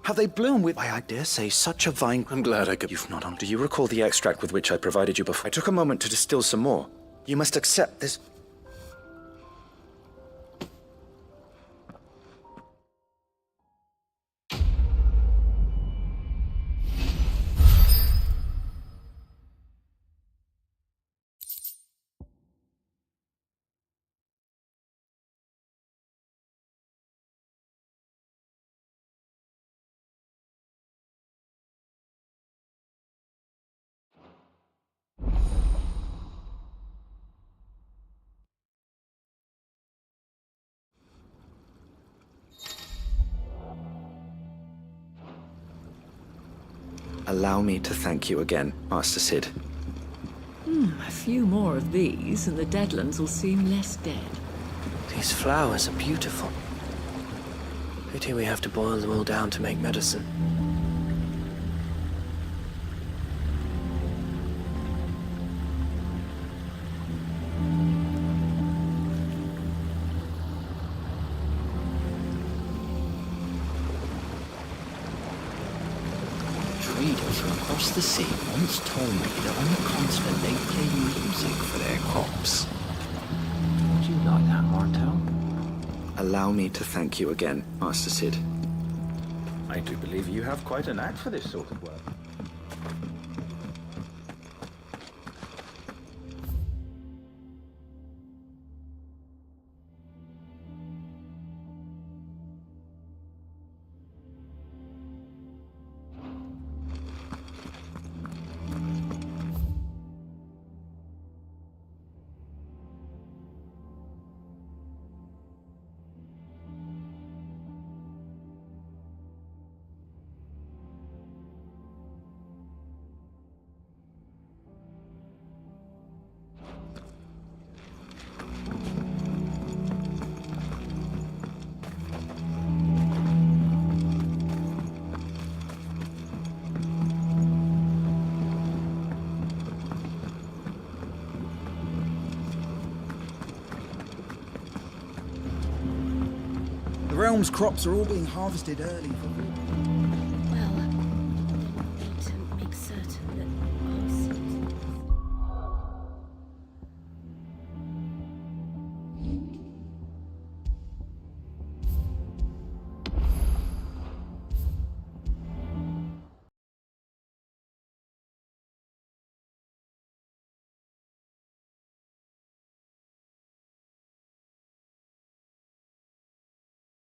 How they bloom with, I dare say, such a vine. I'm glad I could. You've not on. Do you recall the extract with which I provided you before? I took a moment to distill some more. You must accept this. Allow me to thank you again, Master Sid. A few more of these, and the Deadlands will seem less dead. These flowers are beautiful. Pity we have to boil them all down to make medicine. Traders from across the sea once told me that on the continent they play music for their crops. Would you like that, Martel? Allow me to thank you again, Master Sid. I do believe you have quite a knack for this sort of work. The realm's crops are all being harvested early for